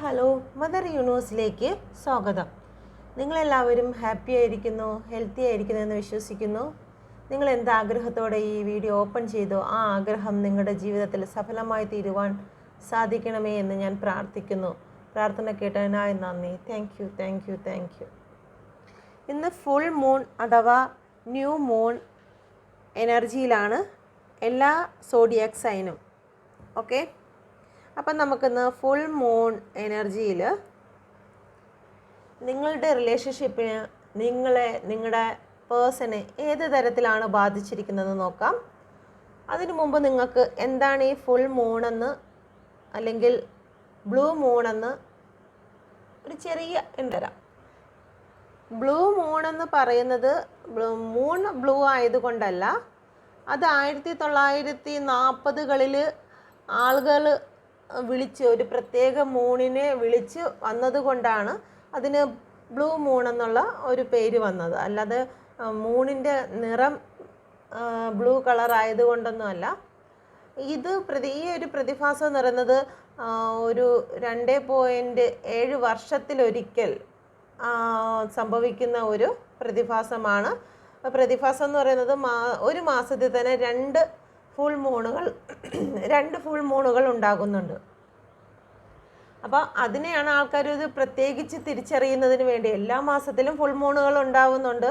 Hello mother യൂണിവേഴ്സിലേക്ക് സ്വാഗതം. നിങ്ങളെല്ലാവരും happy ആയിരിക്കുന്നു, ഹെൽത്തി ആയിരിക്കുന്നു എന്ന് വിശ്വസിക്കുന്നു. നിങ്ങൾ എന്താഗ്രഹത്തോടെ ഈ വീഡിയോ ഓപ്പൺ ചെയ്തോ ആ ആഗ്രഹം നിങ്ങളുടെ ജീവിതത്തിൽ സഫലമായി തീരുവാൻ സാധിക്കണമേ എന്ന് ഞാൻ പ്രാർത്ഥിക്കുന്നു. പ്രാർത്ഥന കേട്ടതിനായി നന്ദി. Thank you. ഇന്ന് ഫുൾ മൂൺ അഥവാ ന്യൂ മൂൺ എനർജിയിലാണ് എല്ലാ സോഡിയാക് സൈനും. ഓക്കെ, അപ്പം നമുക്കിന്ന് ഫുൾ മൂൺ എനർജിയിൽ നിങ്ങളുടെ റിലേഷൻഷിപ്പിന് നിങ്ങളുടെ പേഴ്സണെ ഏത് തരത്തിലാണ് ബാധിച്ചിരിക്കുന്നതെന്ന് നോക്കാം. അതിനു മുമ്പ് നിങ്ങൾക്ക് എന്താണ് ഈ ഫുൾ മൂണെന്ന് അല്ലെങ്കിൽ ബ്ലൂ മൂണെന്ന് ഒരു ചെറിയ തരാം. ബ്ലൂ മൂണെന്ന് പറയുന്നത് മൂൺ ബ്ലൂ ആയതുകൊണ്ടല്ല, അത് 1940കളിൽ ആളുകൾ വിളിച്ച് ഒരു പ്രത്യേക മൂണിനെ വിളിച്ച് വന്നതുകൊണ്ടാണ് അതിന് ബ്ലൂ മൂൺ എന്നുള്ള ഒരു പേര് വന്നത്. അല്ലാതെ മൂണിൻ്റെ നിറം ബ്ലൂ കളർ ആയതുകൊണ്ടൊന്നുമല്ല. ഈ ഒരു പ്രതിഭാസം എന്ന് പറയുന്നത് ഒരു 2.7 വർഷത്തിലൊരിക്കൽ സംഭവിക്കുന്ന ഒരു പ്രതിഭാസമാണ്. പ്രതിഭാസം എന്ന് പറയുന്നത് ഒരു മാസത്തിൽ തന്നെ രണ്ട് ഫുൾ മൂണുകൾ ഉണ്ടാകുന്നുണ്ട്. അപ്പോൾ അതിനെയാണ് ആൾക്കാർ ഇത് പ്രത്യേകിച്ച് തിരിച്ചറിയുന്നതിന് വേണ്ടി. എല്ലാ മാസത്തിലും ഫുൾ മൂണുകൾ ഉണ്ടാവുന്നുണ്ട്,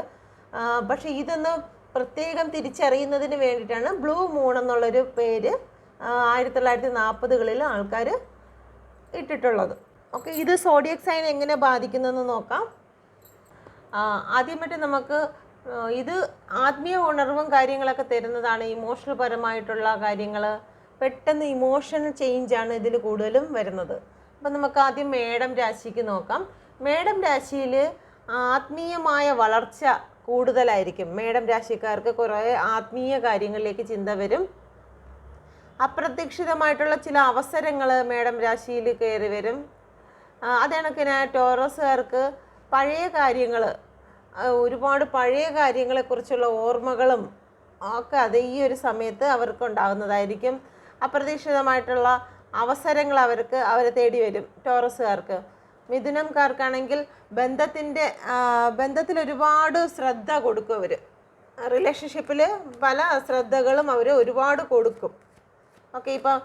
പക്ഷേ ഇതൊന്ന് പ്രത്യേകം തിരിച്ചറിയുന്നതിന് വേണ്ടിയിട്ടാണ് ബ്ലൂ മൂൺ എന്നുള്ളൊരു പേര് 1940കളിൽ ആൾക്കാർ ഇട്ടിട്ടുള്ളത്. ഓക്കെ, ഇത് സോഡിയക് സൈൻ എങ്ങനെ ബാധിക്കുന്നതെന്ന് നോക്കാം. ആദ്യമായിട്ട് നമുക്ക് ഇത് ആത്മീയ ഉണർവും കാര്യങ്ങളൊക്കെ തരുന്നതാണ്. ഇമോഷണൽ പരമായിട്ടുള്ള കാര്യങ്ങൾ, പെട്ടെന്ന് ഇമോഷണൽ ചേഞ്ചാണ് ഇതിൽ കൂടുതലും വരുന്നത്. അപ്പം നമുക്ക് ആദ്യം മേടം രാശിക്ക് നോക്കാം. മേടം രാശിയിൽ ആത്മീയമായ വളർച്ച കൂടുതലായിരിക്കും. മേടം രാശിക്കാർക്ക് കുറേ ആത്മീയ കാര്യങ്ങളിലേക്ക് ചിന്ത വരും. അപ്രതീക്ഷിതമായിട്ടുള്ള ചില അവസരങ്ങൾ മേടം രാശിയിൽ കയറി വരും. അതേണക്കിന് ടോറസുകാർക്ക് ഒരുപാട് പഴയ കാര്യങ്ങളെക്കുറിച്ചുള്ള ഓർമ്മകളും ഒക്കെ അത് ഈ ഒരു സമയത്ത് അവർക്ക് ഉണ്ടാകുന്നതായിരിക്കും. അപ്രതീക്ഷിതമായിട്ടുള്ള അവസരങ്ങൾ അവരെ തേടി വരും ടോറസുകാർക്ക്. മിഥുനംകാർക്കാണെങ്കിൽ ബന്ധത്തിൽ ഒരുപാട് ശ്രദ്ധ കൊടുക്കും. അവർ റിലേഷൻഷിപ്പിൽ പല ശ്രദ്ധകളും അവർ ഒരുപാട് കൊടുക്കും. ഓക്കെ, ഇപ്പം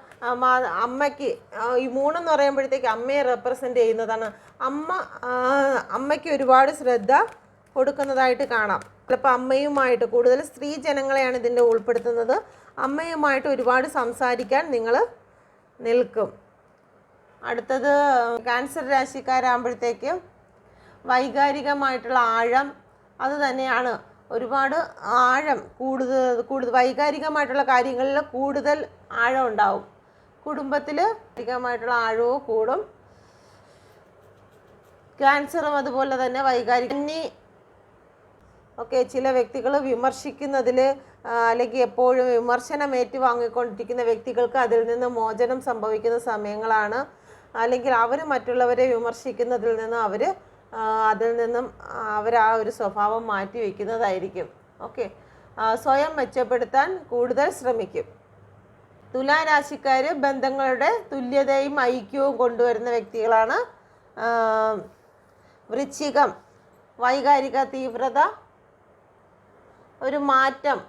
അമ്മയ്ക്ക് ഈ മൂണെന്ന് പറയുമ്പോഴത്തേക്ക് അമ്മയെ റെപ്രസെൻ്റ് ചെയ്യുന്നതാണ്. അമ്മയ്ക്ക് ഒരുപാട് ശ്രദ്ധ കൊടുക്കുന്നതായിട്ട് കാണാം. ചിലപ്പോൾ അമ്മയുമായിട്ട്, കൂടുതൽ സ്ത്രീ ജനങ്ങളെയാണ് ഇതിൻ്റെ ഉൾപ്പെടുത്തുന്നത്, അമ്മയുമായിട്ട് ഒരുപാട് സംസാരിക്കാൻ നിങ്ങൾ നിൽക്കും. അടുത്തത് ക്യാൻസർ രാശിക്കാരാകുമ്പോഴത്തേക്ക് വൈകാരികമായിട്ടുള്ള ആഴം അത് തന്നെയാണ്. ഒരുപാട് ആഴം കൂടുതൽ വൈകാരികമായിട്ടുള്ള കാര്യങ്ങളിൽ കൂടുതൽ ആഴം ഉണ്ടാവും. കുടുംബത്തിൽ വൈകാരികമായിട്ടുള്ള ആഴവും കൂടും. ക്യാൻസറും അതുപോലെ തന്നെ ഒക്കെ ചില വ്യക്തികൾ വിമർശിക്കുന്നതിൽ അല്ലെങ്കിൽ എപ്പോഴും വിമർശനം ഏറ്റുവാങ്ങിക്കൊണ്ടിരിക്കുന്ന വ്യക്തികൾക്ക് അതിൽ നിന്ന് മോചനം സംഭവിക്കുന്ന സമയങ്ങളാണ്. അല്ലെങ്കിൽ അവർ മറ്റുള്ളവരെ വിമർശിക്കുന്നതിൽ നിന്ന് അതിൽ നിന്നും അവർ ആ ഒരു സ്വഭാവം മാറ്റി വയ്ക്കുന്നതായിരിക്കും. ഓക്കെ, സ്വയം മെച്ചപ്പെടുത്താൻ കൂടുതൽ ശ്രമിക്കും. തുലാരാശിക്കാർ ബന്ധങ്ങളുടെ തുല്യതയും ഐക്യവും കൊണ്ടുവരുന്ന വ്യക്തികളാണ്. വൃശ്ചികം വൈകാരിക തീവ്രത, ഒരു മാറ്റം,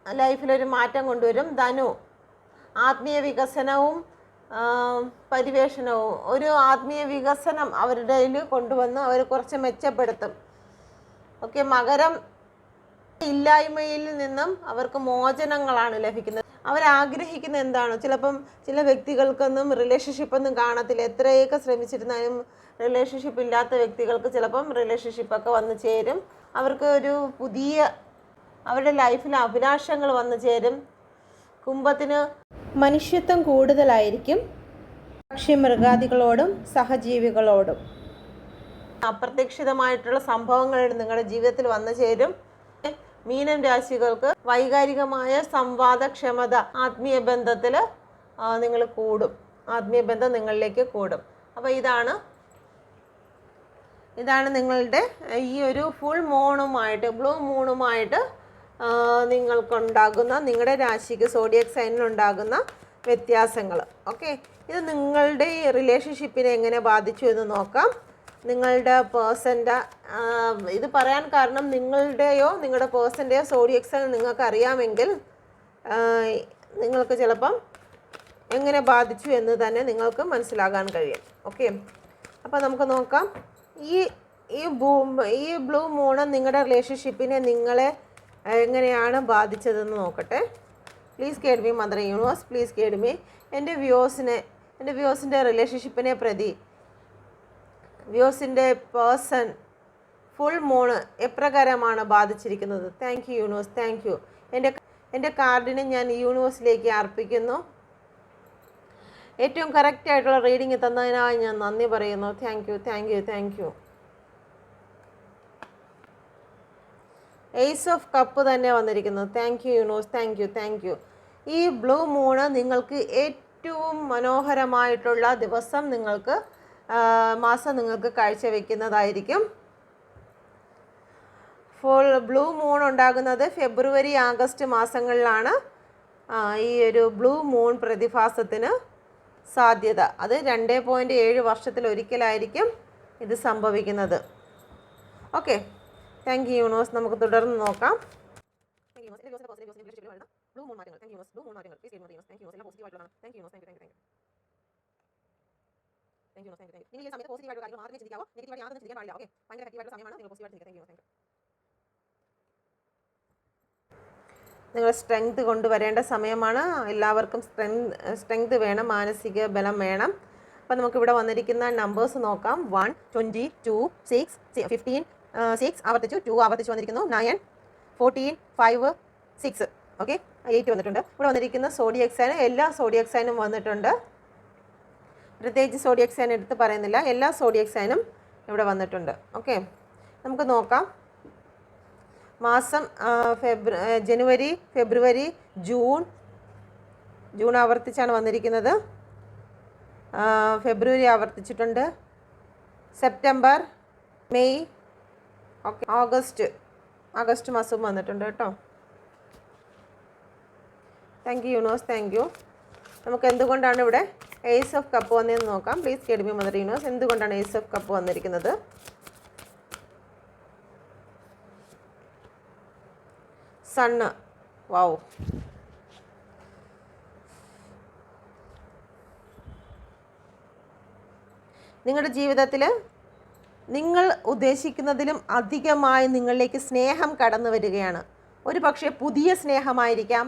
ലൈഫിലൊരു മാറ്റം കൊണ്ടുവരും. ധനു ആത്മീയ വികസനവും പരിവേഷണവും, ഒരു ആത്മീയ വികസനം അവരുടെ കൊണ്ടുവന്ന് അവർ കുറച്ച് മെച്ചപ്പെടുത്തും. ഓക്കെ, മകരം ഇല്ലായ്മയിൽ നിന്നും അവർക്ക് മോചനങ്ങളാണ് ലഭിക്കുന്നത്. അവരാഗ്രഹിക്കുന്ന എന്താണ്? ചിലപ്പം ചില വ്യക്തികൾക്കൊന്നും റിലേഷൻഷിപ്പൊന്നും കാണത്തില്ല. എത്രയൊക്കെ ശ്രമിച്ചിരുന്നാലും റിലേഷൻഷിപ്പ് ഇല്ലാത്ത വ്യക്തികൾക്ക് ചിലപ്പം റിലേഷൻഷിപ്പൊക്കെ വന്നു ചേരും. അവർക്ക് ഒരു പുതിയ അവരുടെ ലൈഫിൽ അഭിലാഷങ്ങൾ വന്നു ചേരും. കുംഭത്തിന് മനുഷ്യത്വം കൂടുതലായിരിക്കും, പക്ഷി മൃഗാദികളോടും സഹജീവികളോടും. അപ്രതീക്ഷിതമായിട്ടുള്ള സംഭവങ്ങൾ നിങ്ങളുടെ ജീവിതത്തിൽ വന്നു ചേരും. മീനം രാശികൾക്ക് വൈകാരികമായ സംവാദക്ഷമത, ആത്മീയ ബന്ധത്തിൽ നിങ്ങൾ കൂടും, ആത്മീയ ബന്ധം നിങ്ങളിലേക്ക് കൂടും. അപ്പോൾ ഇതാണ് നിങ്ങളുടെ ഈ ഒരു ഫുൾ മൂണുമായിട്ട്, ബ്ലൂ മൂണുമായിട്ട് നിങ്ങൾക്കുണ്ടാകുന്ന, നിങ്ങളുടെ രാശിക്ക് സോഡിയക് സൈനിലുണ്ടാകുന്ന വ്യത്യാസങ്ങൾ. ഓക്കെ, ഇത് നിങ്ങളുടെ റിലേഷൻഷിപ്പിനെ എങ്ങനെ ബാധിച്ചു എന്ന് നോക്കാം. നിങ്ങളുടെ പേഴ്സൻ്റെ ഇത് പറയാൻ കാരണം നിങ്ങളുടെയോ നിങ്ങളുടെ പേഴ്സൻ്റെയോ സോഡിയക് സൈൻ നിങ്ങൾക്ക് അറിയാമെങ്കിൽ നിങ്ങൾക്ക് ചിലപ്പം എങ്ങനെ ബാധിച്ചു എന്ന് തന്നെ നിങ്ങൾക്ക് മനസ്സിലാകാൻ കഴിയും. ഓക്കെ, അപ്പോൾ നമുക്ക് നോക്കാം. ഈ ബ്ലൂ മൂണ് നിങ്ങളുടെ റിലേഷൻഷിപ്പിനെ നിങ്ങളെ എങ്ങനെയാണ് ബാധിച്ചതെന്ന് നോക്കട്ടെ. Please guide me mother universe, please guide me. എൻ്റെ വ്യൂസിൻ്റെ റിലേഷൻഷിപ്പിനെ പ്രതി വ്യൂസിൻ്റെ പേഴ്സൺ ഫുൾ മൂണ് എപ്രകാരമാണ് ബാധിച്ചിരിക്കുന്നത്? Thank you universe, thank you. എൻ്റെ കാർഡിനെ ഞാൻ യൂണിവേഴ്സിലേക്ക് അർപ്പിക്കുന്നു. ഏറ്റവും കറക്റ്റായിട്ടുള്ള റീഡിങ് തന്നതിനായി ഞാൻ നന്ദി പറയുന്നു. Thank you, thank you, thank you. Ace of cup തന്നെ വന്നിരിക്കുന്നു. Thank you universe, thank you, thank you. ഈ ബ്ലൂ മൂണ് നിങ്ങൾക്ക് ഏറ്റവും മനോഹരമായിട്ടുള്ള ദിവസം മാസം നിങ്ങൾക്ക് കാഴ്ചവെക്കുന്നതായിരിക്കും. ബ്ലൂ മൂൺ ഉണ്ടാകുന്നത് ഫെബ്രുവരി ആഗസ്റ്റ് മാസങ്ങളിലാണ്. ഈ ഒരു ബ്ലൂ മൂൺ പ്രതിഭാസത്തിന് സാധ്യത. അത് 2.7 വർഷത്തിലൊരിക്കലായിരിക്കും ഇത് സംഭവിക്കുന്നത്. Okay, thank you universe. നമുക്ക് തുടർന്ന് നോക്കാം. നിങ്ങൾ സ്ട്രെങ്ത് കൊണ്ടുവരേണ്ട സമയമാണ്. എല്ലാവർക്കും സ്ട്രെങ്ത് വേണം, മാനസിക ബലം വേണം. അപ്പോൾ നമുക്കിവിടെ വന്നിരിക്കുന്ന നമ്പേഴ്സ് നോക്കാം. 1, 20, 2, 6, 15, 6 ആവർത്തിച്ചു, 2 ആവർത്തിച്ചു വന്നിരിക്കുന്നു, 9, 14, 5, 6. ഓക്കെ, 8 വന്നിട്ടുണ്ട്. ഇവിടെ വന്നിരിക്കുന്ന സോഡിയക് സൈൻ, എല്ലാ സോഡിയക് സൈനും വന്നിട്ടുണ്ട്. പ്രത്യേകിച്ച് സോഡിയക് സൈൻ എടുത്ത് പറയുന്നില്ല, എല്ലാ സോഡിയക് സൈനും ഇവിടെ വന്നിട്ടുണ്ട്. ഓക്കെ, നമുക്ക് നോക്കാം. മാസം ജനുവരി, ഫെബ്രുവരി, ജൂൺ ആവർത്തിച്ചാണ് വന്നിരിക്കുന്നത്. ഫെബ്രുവരി ആവർത്തിച്ചിട്ടുണ്ട്, സെപ്റ്റംബർ, മെയ്, ഓക്കെ, ആഗസ്റ്റ് മാസവും വന്നിട്ടുണ്ട് കേട്ടോ. Thank you universe, thank U. നമുക്ക് എന്തുകൊണ്ടാണ് ഇവിടെ ഏസ് ഓഫ് കപ്പ് വന്നതെന്ന് നോക്കാം. Please guide me mother universe, എന്തുകൊണ്ടാണ് ഏസ് ഓഫ് കപ്പ് വന്നിരിക്കുന്നത്? സണ്ണ്, വാവ്. നിങ്ങളുടെ ജീവിതത്തിൽ നിങ്ങൾ ഉദ്ദേശിക്കുന്നതിലും അധികമായി നിങ്ങളിലേക്ക് സ്നേഹം കടന്നു വരികയാണ്. ഒരു പക്ഷേ പുതിയ സ്നേഹമായിരിക്കാം,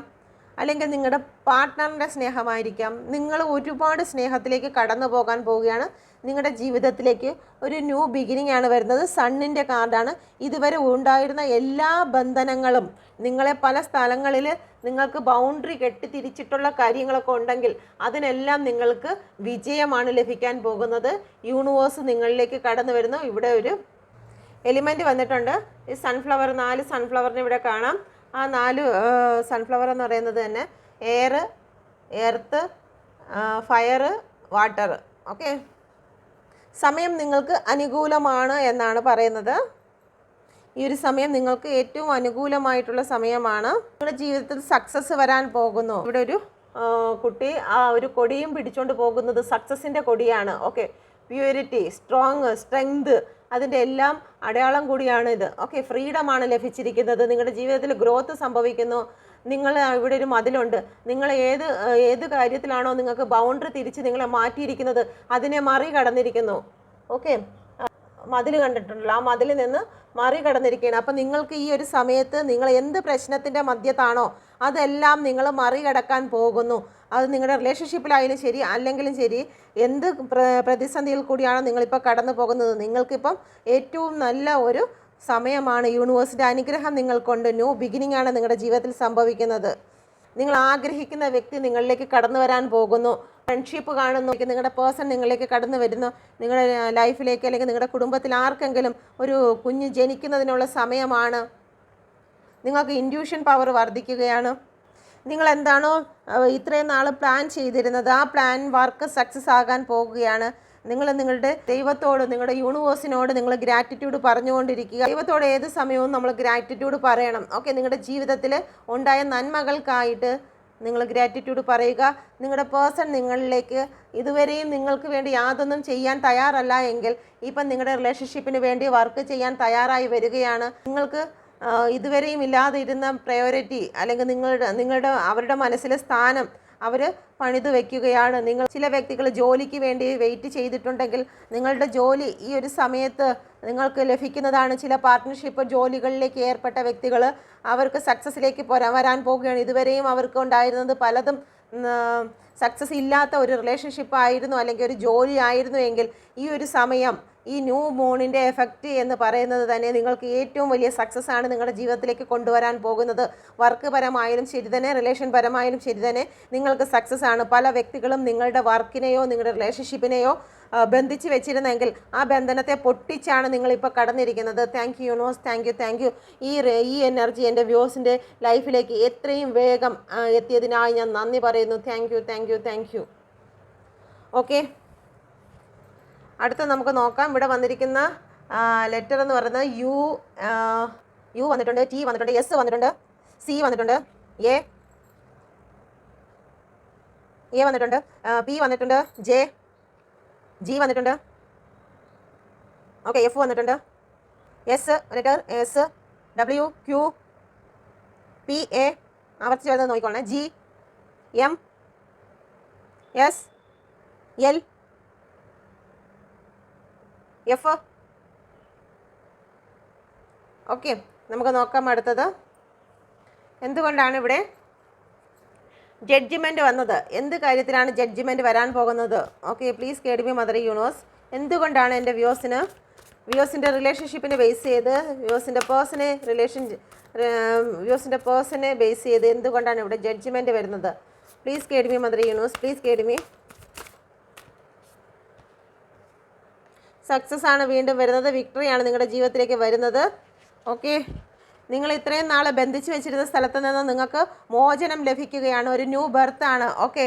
അല്ലെങ്കിൽ നിങ്ങളുടെ പാർട്ട്ണറിൻ്റെ സ്നേഹമായിരിക്കാം. നിങ്ങൾ ഒരുപാട് സ്നേഹത്തിലേക്ക് കടന്നു പോകാൻ പോവുകയാണ്. നിങ്ങളുടെ ജീവിതത്തിലേക്ക് ഒരു ന്യൂ ബിഗിനിങ് ആണ് വരുന്നത്. സണ്ണിൻ്റെ കാർഡാണ്. ഇതുവരെ ഉണ്ടായിരുന്ന എല്ലാ ബന്ധനങ്ങളും, നിങ്ങളെ പല സ്ഥലങ്ങളിൽ നിങ്ങൾക്ക് ബൗണ്ടറി കെട്ടിത്തിരിച്ചിട്ടുള്ള കാര്യങ്ങളൊക്കെ ഉണ്ടെങ്കിൽ അതിനെല്ലാം നിങ്ങൾക്ക് വിജയമാണ് ലഭിക്കാൻ പോകുന്നത്. യൂണിവേഴ്സ് നിങ്ങളിലേക്ക് കടന്നു വരുന്നു. ഇവിടെ ഒരു എലിമെൻറ്റ് വന്നിട്ടുണ്ട്. ഈ സൺഫ്ലവർ, 4 സൺഫ്ലവറിന് ഇവിടെ കാണാം. ആ 4 സൺഫ്ലവർ എന്ന് പറയുന്നത് തന്നെ air, earth, fire, water. Okay, സമയം നിങ്ങൾക്ക് അനുകൂലമാണ് എന്നാണ് പറയുന്നത്. ഈ ഒരു സമയം നിങ്ങൾക്ക് ഏറ്റവും അനുകൂലമായിട്ടുള്ള സമയമാണ്. നിങ്ങളുടെ ജീവിതത്തിൽ സക്സസ് വരാൻ പോകുന്നു. ഇവിടെ ഒരു കുട്ടി ഒരു കൊടിയും പിടിച്ചുകൊണ്ട് പോകുന്നത് സക്സസിൻ്റെ കൊടിയാണ്. ഓക്കെ, പ്യൂരിറ്റി, സ്ട്രെങ്ത്, അതിൻ്റെ എല്ലാം അടയാളം കൂടിയാണ് ഇത്. ഓക്കെ, ഫ്രീഡമാണ് ലഭിച്ചിരിക്കുന്നത്. നിങ്ങളുടെ ജീവിതത്തിൽ ഗ്രോത്ത് സംഭവിക്കുന്നു. നിങ്ങൾ ഇവിടെ ഒരു മതിലുണ്ട്. നിങ്ങൾ ഏത് കാര്യത്തിലാണോ നിങ്ങൾക്ക് ബൗണ്ടറി തിരിച്ച് നിങ്ങളെ മാറ്റിയിരിക്കുന്നത് അതിനെ മറികടന്നിരിക്കുന്നു. ഓക്കെ, മതിൽ കണ്ടിട്ടുണ്ടല്ലോ, ആ മതിലിൽ നിന്ന് മറികടന്നിരിക്കുകയാണ്. അപ്പം നിങ്ങൾക്ക് ഈ ഒരു സമയത്ത് നിങ്ങൾ എന്ത് പ്രശ്നത്തിൻ്റെ മധ്യത്താണോ അതെല്ലാം നിങ്ങൾ മറികടക്കാൻ പോകുന്നു. അത് നിങ്ങളുടെ റിലേഷൻഷിപ്പിലായാലും ശരി, അല്ലെങ്കിലും ശരി, എന്ത് പ്രതിസന്ധിയിൽ കൂടിയാണോ നിങ്ങളിപ്പോൾ കടന്നു പോകുന്നത്, നിങ്ങൾക്കിപ്പം ഏറ്റവും നല്ല ഒരു സമയമാണ്. യൂണിവേഴ്സിൻ്റെ അനുഗ്രഹം നിങ്ങൾക്കുണ്ട്. ന്യൂ ബിഗിനിങ് ആണ് നിങ്ങളുടെ ജീവിതത്തിൽ സംഭവിക്കുന്നത്. നിങ്ങൾ ആഗ്രഹിക്കുന്ന വ്യക്തി നിങ്ങളിലേക്ക് കടന്നു വരാൻ പോകുന്നു. ഫ്രണ്ട്ഷിപ്പ് കാണുന്നു, നിങ്ങളുടെ പേഴ്സൺ നിങ്ങളിലേക്ക് കടന്നു വരുന്നു. നിങ്ങളുടെ ലൈഫിലേക്ക് അല്ലെങ്കിൽ നിങ്ങളുടെ കുടുംബത്തിൽ ആർക്കെങ്കിലും ഒരു കുഞ്ഞ് ജനിക്കുന്നതിനുള്ള സമയമാണ്. നിങ്ങൾക്ക് ഇൻറ്റ്യൂഷൻ പവർ വർദ്ധിക്കുകയാണ്. നിങ്ങൾ എന്താണോ ഇത്രയും നാൾ പ്ലാൻ ചെയ്തിരുന്നത് ആ പ്ലാൻ വർക്ക് സക്സസ് ആകാൻ പോകുകയാണ്. നിങ്ങൾ നിങ്ങളുടെ ദൈവത്തോട്, നിങ്ങളുടെ യൂണിവേഴ്സിനോട് നിങ്ങൾ ഗ്രാറ്റിറ്റ്യൂഡ് പറഞ്ഞുകൊണ്ടിരിക്കുക. ദൈവത്തോട് ഏത് സമയവും നമ്മൾ ഗ്രാറ്റിറ്റ്യൂഡ് പറയണം. ഓക്കെ, നിങ്ങളുടെ ജീവിതത്തിൽ ഉണ്ടായ നന്മകൾക്കായിട്ട് നിങ്ങൾ ഗ്രാറ്റിറ്റ്യൂഡ് പറയുക. നിങ്ങളുടെ പേഴ്സൺ നിങ്ങളിലേക്ക് ഇതുവരെയും നിങ്ങൾക്ക് വേണ്ടി യാതൊന്നും ചെയ്യാൻ തയ്യാറല്ല എങ്കിൽ ഇപ്പം നിങ്ങളുടെ റിലേഷൻഷിപ്പിന് വേണ്ടി വർക്ക് ചെയ്യാൻ തയ്യാറായി വരികയാണ്. നിങ്ങൾക്ക് ഇതുവരെയും ഇല്ലാതെ ഇരുന്ന പ്രയോറിറ്റി അല്ലെങ്കിൽ അവരുടെ മനസ്സിലെ സ്ഥാനം അവർ പണിത് വയ്ക്കുകയാണ്. ചില വ്യക്തികൾ ജോലിക്ക് വേണ്ടി വെയിറ്റ് ചെയ്തിട്ടുണ്ടെങ്കിൽ നിങ്ങളുടെ ജോലി ഈ ഒരു സമയത്ത് നിങ്ങൾക്ക് ലഭിക്കുന്നതാണ്. ചില പാർട്ട്ണർഷിപ്പ് ജോലികളിലേക്ക് ഏർപ്പെട്ട വ്യക്തികൾ അവർക്ക് സക്സസ്സിലേക്ക് വരാൻ പോവുകയാണ്. ഇതുവരെയും അവർക്ക് ഉണ്ടായിരുന്നത് പലതും സക്സസ് ഇല്ലാത്ത ഒരു റിലേഷൻഷിപ്പ് ആയിരുന്നു അല്ലെങ്കിൽ ഒരു ജോലി ആയിരുന്നു എങ്കിൽ ഈ ഒരു സമയം ഈ ന്യൂ മൂണിൻ്റെ എഫക്റ്റ് എന്ന് പറയുന്നത് തന്നെ നിങ്ങൾക്ക് ഏറ്റവും വലിയ സക്സസ് ആണ് നിങ്ങളുടെ ജീവിതത്തിലേക്ക് കൊണ്ടുവരാൻ പോകുന്നത്. വർക്ക് പരമായാലും ശരി തന്നെ, റിലേഷൻ പരമായാലും ശരി തന്നെ നിങ്ങൾക്ക് സക്സസ് ആണ്. പല വ്യക്തികളും നിങ്ങളുടെ വർക്കിനെയോ നിങ്ങളുടെ റിലേഷൻഷിപ്പിനെയോ ബന്ധിച്ച് വെച്ചിരുന്നെങ്കിൽ ആ ബന്ധനത്തെ പൊട്ടിച്ചാണ് നിങ്ങളിപ്പോൾ കടന്നിരിക്കുന്നത്. Thank you universe, thank you. ഈ എനർജി എൻ്റെ വ്യൂസിൻ്റെ ലൈഫിലേക്ക് എത്രയും വേഗം എത്തിയതിനായി ഞാൻ നന്ദി പറയുന്നു. Thank U. ഓക്കെ, അടുത്ത നമുക്ക് നോക്കാം. ഇവിടെ വന്നിരിക്കുന്ന ലെറ്റർ എന്ന് പറയുന്നത് യു വന്നിട്ടുണ്ട്, ടി വന്നിട്ടുണ്ട്, എസ് വന്നിട്ടുണ്ട്, സി വന്നിട്ടുണ്ട്, എ വന്നിട്ടുണ്ട്, പി വന്നിട്ടുണ്ട്, ജി വന്നിട്ടുണ്ട്, ഓക്കെ, എഫ് വന്നിട്ടുണ്ട്, S letter S, W, Q, P, A ആവർത്തിച്ച് വരുന്നത് നോക്കിക്കോളണേ, G, M, S, L, F. Okay, നമുക്ക് നോക്കാം അടുത്തത്. എന്തുകൊണ്ടാണ് ഇവിടെ ജഡ്ജിമെൻ്റ് വന്നത്? എന്ത് കാര്യത്തിലാണ് ജഡ്ജിമെൻറ്റ് വരാൻ പോകുന്നത്? Okay, please കേഡ് me mother universe. എന്തുകൊണ്ടാണ് എൻ്റെ വ്യൂസിൻ്റെ റിലേഷൻഷിപ്പിനെ ബേസ് ചെയ്ത് വ്യൂസിൻ്റെ പേഴ്സണെ ബേസ് ചെയ്ത് എന്തുകൊണ്ടാണ് ഇവിടെ ജഡ്ജിമെൻറ്റ് വരുന്നത്? Please കേഡ് me mother universe, please കേഡ് me. Success ആണ് വീണ്ടും വരുന്നത്, വിക്ടറിയാണ് നിങ്ങളുടെ ജീവിതത്തിലേക്ക് വരുന്നത്. ഓക്കെ, നിങ്ങൾ ഇത്രയും നാൾ ബന്ധിച്ച് വെച്ചിരുന്ന സ്ഥലത്ത് നിന്ന് നിങ്ങൾക്ക് മോചനം ലഭിക്കുകയാണ്, ഒരു ന്യൂ ബർത്ത് ആണ്. ഓക്കെ,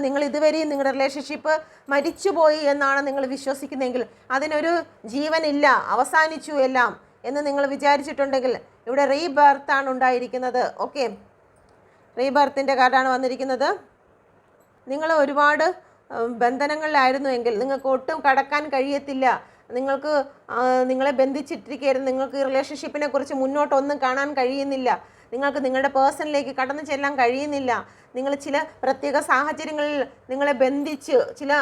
നിങ്ങൾ ഇതുവരെയും നിങ്ങളുടെ റിലേഷൻഷിപ്പ് മരിച്ചുപോയി എന്നാണ് നിങ്ങൾ വിശ്വസിക്കുന്നതെങ്കിൽ, അതിനൊരു ജീവനില്ല, അവസാനിച്ചു എല്ലാം എന്ന് നിങ്ങൾ വിചാരിച്ചിട്ടുണ്ടെങ്കിൽ ഇവിടെ റീബർത്താണ് ഉണ്ടായിരിക്കുന്നത്. ഓക്കെ, റീബർത്തിൻ്റെ കാർഡാണ് വന്നിരിക്കുന്നത്. നിങ്ങൾ ഒരുപാട് ബന്ധനങ്ങളിലായിരുന്നു എങ്കിൽ നിങ്ങൾക്ക് ഒട്ടും കടക്കാൻ കഴിയത്തില്ല. നിങ്ങളെ ബന്ധിച്ചിട്ടിരിക്കുകയായിരുന്നു. നിങ്ങൾക്ക് ഈ റിലേഷൻഷിപ്പിനെ കുറിച്ച് മുന്നോട്ടൊന്നും കാണാൻ കഴിയുന്നില്ല. നിങ്ങൾക്ക് നിങ്ങളുടെ പേഴ്സണിലേക്ക് കടന്നു ചെല്ലാൻ കഴിയുന്നില്ല. നിങ്ങൾ ചില പ്രത്യേക സാഹചര്യങ്ങളിൽ നിങ്ങളെ ബന്ധിച്ച് ചില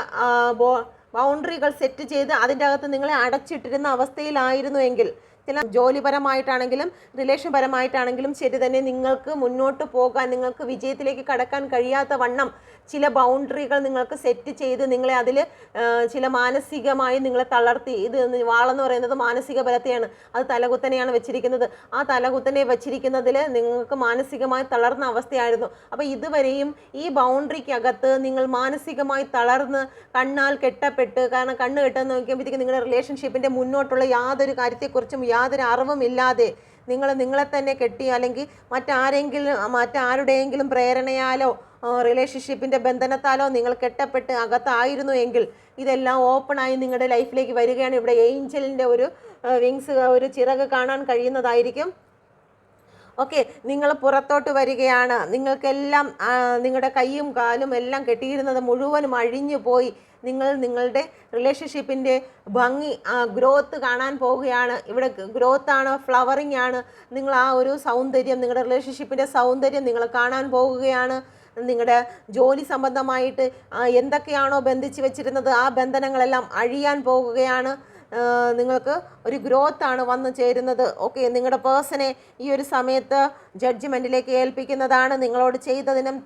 ബൗണ്ടറികൾ സെറ്റ് ചെയ്ത് അതിൻ്റെ അകത്ത് നിങ്ങളെ അടച്ചിട്ടിരുന്ന അവസ്ഥയിലായിരുന്നു എങ്കിൽ, ചില ജോലിപരമായിട്ടാണെങ്കിലും റിലേഷൻ പരമായിട്ടാണെങ്കിലും ശരി തന്നെ, നിങ്ങൾക്ക് മുന്നോട്ട് പോകാൻ, നിങ്ങൾക്ക് വിജയത്തിലേക്ക് കടക്കാൻ കഴിയാത്ത വണ്ണം ചില ബൗണ്ടറികൾ നിങ്ങൾക്ക് സെറ്റ് ചെയ്ത് നിങ്ങളെ അതിൽ ചില മാനസികമായി നിങ്ങളെ തളർത്തി. ഇത് വാളെന്ന് പറയുന്നത് മാനസിക ബലത്തെയാണ്, അത് തലകുത്തനെയാണ് വെച്ചിരിക്കുന്നത്. ആ തലകുത്തനെ വെച്ചിരിക്കുന്നതിൽ നിങ്ങൾക്ക് മാനസികമായി തളർന്ന അവസ്ഥയായിരുന്നു. അപ്പോൾ ഇതുവരെയും ഈ ബൗണ്ടറിക്കകത്ത് നിങ്ങൾ മാനസികമായി തളർന്ന് കണ്ണാൽ കെട്ടപ്പെട്ട്, കാരണം കണ്ണ് കെട്ടെന്ന് നോക്കിയപ്പോഴത്തേക്ക് നിങ്ങളുടെ റിലേഷൻഷിപ്പിൻ്റെ മുന്നോട്ടുള്ള യാതൊരു കാര്യത്തെക്കുറിച്ചും യാതൊരു അറിവുമില്ലാതെ നിങ്ങളെ തന്നെ കെട്ടി, അല്ലെങ്കിൽ മറ്റാരുടെയെങ്കിലും പ്രേരണയാലോ റിലേഷൻഷിപ്പിൻ്റെ ബന്ധനത്താലോ നിങ്ങൾ കെട്ടപ്പെട്ട് അകത്തായിരുന്നു എങ്കിൽ ഇതെല്ലാം ഓപ്പണായി നിങ്ങളുടെ ലൈഫിലേക്ക് വരികയാണ്. ഇവിടെ ഏഞ്ചലിൻ്റെ ഒരു വിങ്സ്, ഒരു ചിറക് കാണാൻ കഴിയുന്നതായിരിക്കും. ഓക്കെ, നിങ്ങൾ പുറത്തോട്ട് വരികയാണ്. നിങ്ങൾക്കെല്ലാം നിങ്ങളുടെ കൈയും കാലും എല്ലാം കെട്ടിയിരുന്നത് മുഴുവനും അഴിഞ്ഞു പോയി. നിങ്ങളുടെ റിലേഷൻഷിപ്പിൻ്റെ ഭംഗി, ഗ്രോത്ത് കാണാൻ പോവുകയാണ്. ഇവിടെ ഗ്രോത്താണ്, ഫ്ലവറിങ് ആണ്. നിങ്ങൾ ആ ഒരു സൗന്ദര്യം, നിങ്ങളുടെ റിലേഷൻഷിപ്പിൻ്റെ സൗന്ദര്യം നിങ്ങൾ കാണാൻ പോവുകയാണ്. നിങ്ങളുടെ ജോലി സംബന്ധമായിട്ട് എന്തൊക്കെയാണോ ബന്ധിച്ച് വെച്ചിരുന്നത് ആ ബന്ധനങ്ങളെല്ലാം അഴിയാൻ പോകുകയാണ്. നിങ്ങൾക്ക് ഒരു ഗ്രോത്താണ് വന്നു ചേരുന്നത്. ഓക്കെ, നിങ്ങളുടെ പേഴ്സണെ ഈ ഒരു സമയത്ത് ജഡ്ജ്മെൻറ്റിലേക്ക് ഏൽപ്പിക്കുന്നതാണ്. നിങ്ങളോട് ചെയ്തതിനും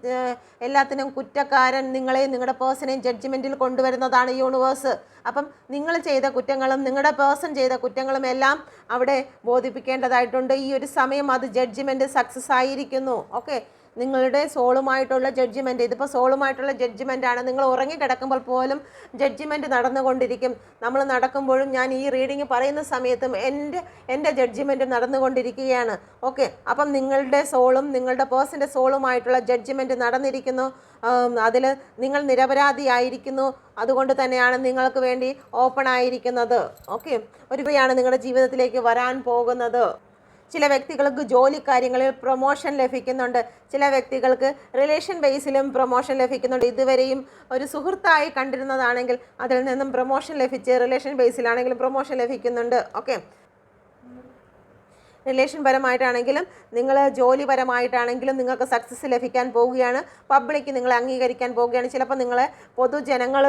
എല്ലാത്തിനും കുറ്റക്കാരൻ നിങ്ങളെയും നിങ്ങളുടെ പേഴ്സണെയും ജഡ്ജ്മെൻറ്റിൽ കൊണ്ടുവരുന്നതാണ് യൂണിവേഴ്സ്. അപ്പം നിങ്ങൾ ചെയ്ത കുറ്റങ്ങളും നിങ്ങളുടെ പേഴ്സൺ ചെയ്ത കുറ്റങ്ങളും എല്ലാം അവിടെ ബോധിപ്പിക്കേണ്ടതായിട്ടുണ്ട്. ഈ ഒരു സമയം അത് ജഡ്ജ്മെൻറ്റ് സക്സസ് ആയിരിക്കുന്നു. ഓക്കെ, നിങ്ങളുടെ സോളുമായിട്ടുള്ള ജഡ്ജ്മെൻറ്റ്, ഇതിപ്പോൾ സോളുമായിട്ടുള്ള ജഡ്ജ്മെൻറ്റാണ്. നിങ്ങൾ ഉറങ്ങിക്കിടക്കുമ്പോൾ പോലും ജഡ്ജ്മെൻറ്റ് നടന്നുകൊണ്ടിരിക്കും. നമ്മൾ നടക്കുമ്പോഴും ഞാൻ ഈ റീഡിങ് പറയുന്ന സമയത്തും എൻ്റെ ജഡ്ജ്മെൻറ്റ് നടന്നുകൊണ്ടിരിക്കുകയാണ്. ഓക്കെ, അപ്പം നിങ്ങളുടെ സോളും നിങ്ങളുടെ പേഴ്സൻ്റെ സോളുമായിട്ടുള്ള ജഡ്ജ്മെൻറ്റ് നടന്നിരിക്കുന്നു. അതിൽ നിങ്ങൾ നിരപരാധിയായിരിക്കുന്നു. അതുകൊണ്ട് തന്നെയാണ് നിങ്ങൾക്ക് വേണ്ടി ഓപ്പൺ ആയിരിക്കുന്നത്. ഓക്കെ, ഒരു വഴിയാണ് നിങ്ങളുടെ ജീവിതത്തിലേക്ക് വരാൻ പോകുന്നത്. ചില വ്യക്തികൾക്ക് ജോലി കാര്യങ്ങളിൽ പ്രൊമോഷൻ ലഭിക്കുന്നുണ്ട്. ചില വ്യക്തികൾക്ക് റിലേഷൻ ബേസിലും പ്രൊമോഷൻ ലഭിക്കുന്നുണ്ട്. ഇതുവരെയും ഒരു സുഹൃത്തായി കണ്ടിരുന്നതാണെങ്കിൽ അതിൽ നിന്നും പ്രൊമോഷൻ ലഭിച്ച് റിലേഷൻ ബേസിലാണെങ്കിലും പ്രൊമോഷൻ ലഭിക്കുന്നുണ്ട്. ഓക്കെ, റിലേഷൻ പരമായിട്ടാണെങ്കിലും നിങ്ങൾ ജോലിപരമായിട്ടാണെങ്കിലും നിങ്ങൾക്ക് സക്സസ് ലഭിക്കാൻ പോവുകയാണ്. പബ്ലിക് നിങ്ങളെ അംഗീകരിക്കാൻ പോവുകയാണ്. ചിലപ്പോൾ പൊതുജനങ്ങൾ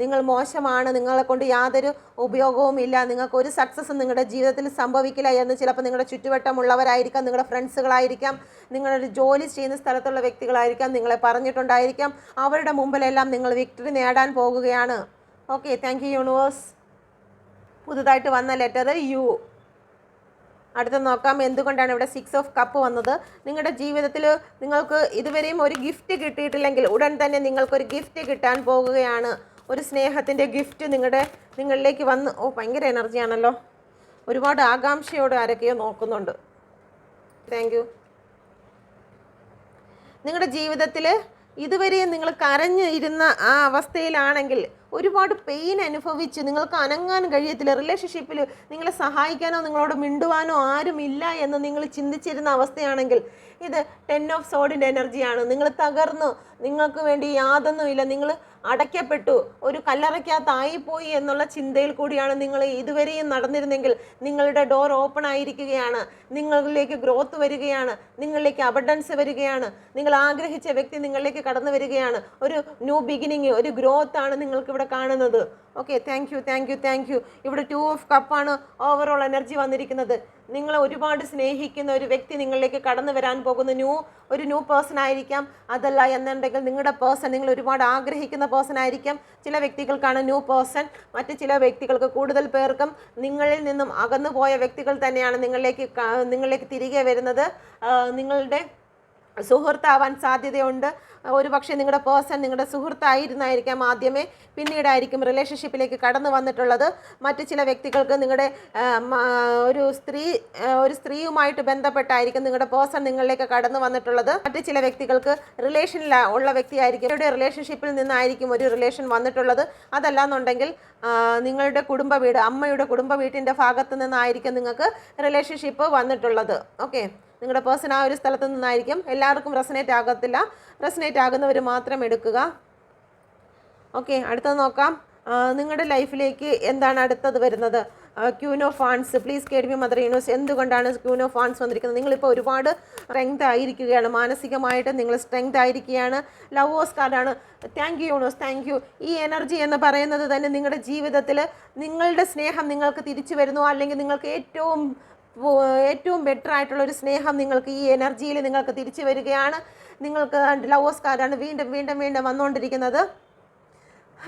നിങ്ങൾ മോശമാണ്, നിങ്ങളെ കൊണ്ട് യാതൊരു ഉപയോഗവും ഇല്ല, നിങ്ങൾക്കൊരു സക്സസ്സും നിങ്ങളുടെ ജീവിതത്തിൽ സംഭവിക്കില്ല എന്ന് ചിലപ്പോൾ നിങ്ങളുടെ ചുറ്റുവട്ടമുള്ളവരായിരിക്കാം, നിങ്ങളുടെ ഫ്രണ്ട്സുകളായിരിക്കാം, നിങ്ങളൊരു ജോലി ചെയ്യുന്ന സ്ഥലത്തുള്ള വ്യക്തികളായിരിക്കാം, നിങ്ങളെ പറഞ്ഞിട്ടുണ്ടായിരിക്കാം. അവരുടെ മുമ്പിലെല്ലാം നിങ്ങൾ വിക്ടറി നേടാൻ പോകുകയാണ്. Okay, thank you universe. പുതുതായിട്ട് വന്ന ലെറ്റർ യു. അടുത്ത നോക്കാം എന്തുകൊണ്ടാണ് ഇവിടെ 6 ഓഫ് കപ്പ് വന്നത്. നിങ്ങളുടെ ജീവിതത്തിൽ നിങ്ങൾക്ക് ഇതുവരെയും ഒരു ഗിഫ്റ്റ് കിട്ടിയിട്ടില്ലെങ്കിൽ ഉടൻ തന്നെ നിങ്ങൾക്കൊരു ഗിഫ്റ്റ് കിട്ടാൻ പോകുകയാണ്. ഒരു സ്നേഹത്തിൻ്റെ ഗിഫ്റ്റ് നിങ്ങളിലേക്ക് വന്ന് ഭയങ്കര എനർജിയാണല്ലോ. ഒരുപാട് ആകാംക്ഷയോടെ ആരൊക്കെയോ നോക്കുന്നുണ്ട്. Thank you. നിങ്ങളുടെ ജീവിതത്തിൽ ഇതുവരെയും നിങ്ങൾ കരഞ്ഞ് ഇരുന്ന ആ അവസ്ഥയിലാണെങ്കിൽ ഒരുപാട് പെയിൻ അനുഭവിച്ച് നിങ്ങൾക്ക് അനങ്ങാൻ കഴിയത്തില്ല, റിലേഷൻഷിപ്പിൽ നിങ്ങളെ സഹായിക്കാനോ നിങ്ങളോട് മിണ്ടുവാനോ ആരുമില്ല എന്ന് നിങ്ങൾ ചിന്തിച്ചിരുന്ന അവസ്ഥയാണെങ്കിൽ ഇത് 10 ഓഫ് സോഡിൻ്റെ എനർജിയാണ്. നിങ്ങൾ തകർന്നു, നിങ്ങൾക്ക് വേണ്ടി യാതൊന്നുമില്ല, നിങ്ങൾ അടയ്ക്കപ്പെട്ടു, ഒരു കല്ലറയ്ക്കകത്തായിപ്പോയി എന്നുള്ള ചിന്തയിൽ കൂടിയാണ് നിങ്ങൾ ഇതുവരെയും നടന്നിരുന്നെങ്കിൽ നിങ്ങളുടെ ഡോർ ഓപ്പൺ ആയിരിക്കുകയാണ്. നിങ്ങളിലേക്ക് ഗ്രോത്ത് വരികയാണ്, നിങ്ങളിലേക്ക് അബണ്ടൻസ് വരികയാണ്, നിങ്ങൾ ആഗ്രഹിച്ച വ്യക്തി നിങ്ങളിലേക്ക് കടന്നു വരികയാണ്. ഒരു ന്യൂ ബിഗിനിങ്, ഒരു ഗ്രോത്ത് ആണ് നിങ്ങൾക്ക് ഇവിടെ കാണുന്നത്. Okay, thank you, thank you, thank U. ഇവിടെ 2 ഓഫ് കപ്പാണ് ഓവറോൾ എനർജി വന്നിരിക്കുന്നത്. നിങ്ങൾ ഒരുപാട് സ്നേഹിക്കുന്ന ഒരു വ്യക്തി നിങ്ങളിലേക്ക് കടന്നു വരാൻ പോകുന്ന ഒരു ന്യൂ പേഴ്സൺ ആയിരിക്കാം. അതല്ല എന്നുണ്ടെങ്കിൽ നിങ്ങളുടെ പേഴ്സൺ നിങ്ങൾ ഒരുപാട് ആഗ്രഹിക്കുന്ന പേഴ്സൺ ആയിരിക്കാം. ചില വ്യക്തികൾക്കാണ് ന്യൂ പേഴ്സൺ, മറ്റ് ചില വ്യക്തികൾക്ക് കൂടുതൽ പേർക്കും നിങ്ങളിൽ നിന്നും അകന്നു പോയ വ്യക്തികൾ തന്നെയാണ് നിങ്ങളിലേക്ക് തിരികെ വരുന്നത്. നിങ്ങളുടെ സുഹൃത്താവാൻ സാധ്യതയുണ്ട്. ഒരു പക്ഷേ നിങ്ങളുടെ പേഴ്സൺ നിങ്ങളുടെ സുഹൃത്തായിരുന്നായിരിക്കാം ആദ്യമേ, പിന്നീടായിരിക്കും റിലേഷൻഷിപ്പിലേക്ക് കടന്നു വന്നിട്ടുള്ളത്. മറ്റ് ചില വ്യക്തികൾക്ക് നിങ്ങളുടെ ഒരു സ്ത്രീയുമായിട്ട് ബന്ധപ്പെട്ടായിരിക്കും നിങ്ങളുടെ പേഴ്സൺ നിങ്ങളിലേക്ക് കടന്നു വന്നിട്ടുള്ളത്. മറ്റ് ചില വ്യക്തികൾക്ക് റിലേഷനിൽ ഉള്ള വ്യക്തിയായിരിക്കും, അവരുടെ റിലേഷൻഷിപ്പിൽ നിന്നായിരിക്കും ഒരു റിലേഷൻ വന്നിട്ടുള്ളത്. അതല്ലാന്നുണ്ടെങ്കിൽ നിങ്ങളുടെ കുടുംബ വീട്, അമ്മയുടെ കുടുംബ വീട്ടിൻ്റെ ഭാഗത്തു നിന്നായിരിക്കും നിങ്ങൾക്ക് റിലേഷൻഷിപ്പ് വന്നിട്ടുള്ളത്. ഓക്കെ, നിങ്ങളുടെ പേഴ്സൺ ആ ഒരു സ്ഥലത്തു നിന്നായിരിക്കും. എല്ലാവർക്കും റെസനേറ്റ് ആകത്തില്ല, റെസനേറ്റ് ആകുന്നവർ മാത്രം എടുക്കുക. ഓക്കെ, അടുത്തത് നോക്കാം. നിങ്ങളുടെ ലൈഫിലേക്ക് എന്താണ് അടുത്തത് വരുന്നത്? Queen of fans. Please കേഡ്മി mother universe, എന്തുകൊണ്ടാണ് ക്യൂൻ ഓഫ് ഫാൻസ് വന്നിരിക്കുന്നത്? നിങ്ങളിപ്പോൾ ഒരുപാട് സ്ട്രെങ്ത് ആയിരിക്കുകയാണ്, മാനസികമായിട്ട് നിങ്ങൾ സ്ട്രെങ്ത് ആയിരിക്കുകയാണ്. ലവേഴ്സ് കാർഡാണ്. Thank you universe, thank you. ഈ എനർജി എന്ന് പറയുന്നത് തന്നെ നിങ്ങളുടെ ജീവിതത്തിൽ നിങ്ങളുടെ സ്നേഹം നിങ്ങൾക്ക് തിരിച്ചു വരുന്നു, അല്ലെങ്കിൽ നിങ്ങൾക്ക് ഏറ്റവും ബെറ്റർ ആയിട്ടുള്ളൊരു സ്നേഹം നിങ്ങൾക്ക് ഈ എനർജിയിൽ നിങ്ങൾക്ക് തിരിച്ചു വരികയാണ്. നിങ്ങൾക്ക് ലവേഴ്സ് കാർഡാണ് വീണ്ടും വീണ്ടും വീണ്ടും വന്നുകൊണ്ടിരിക്കുന്നത്.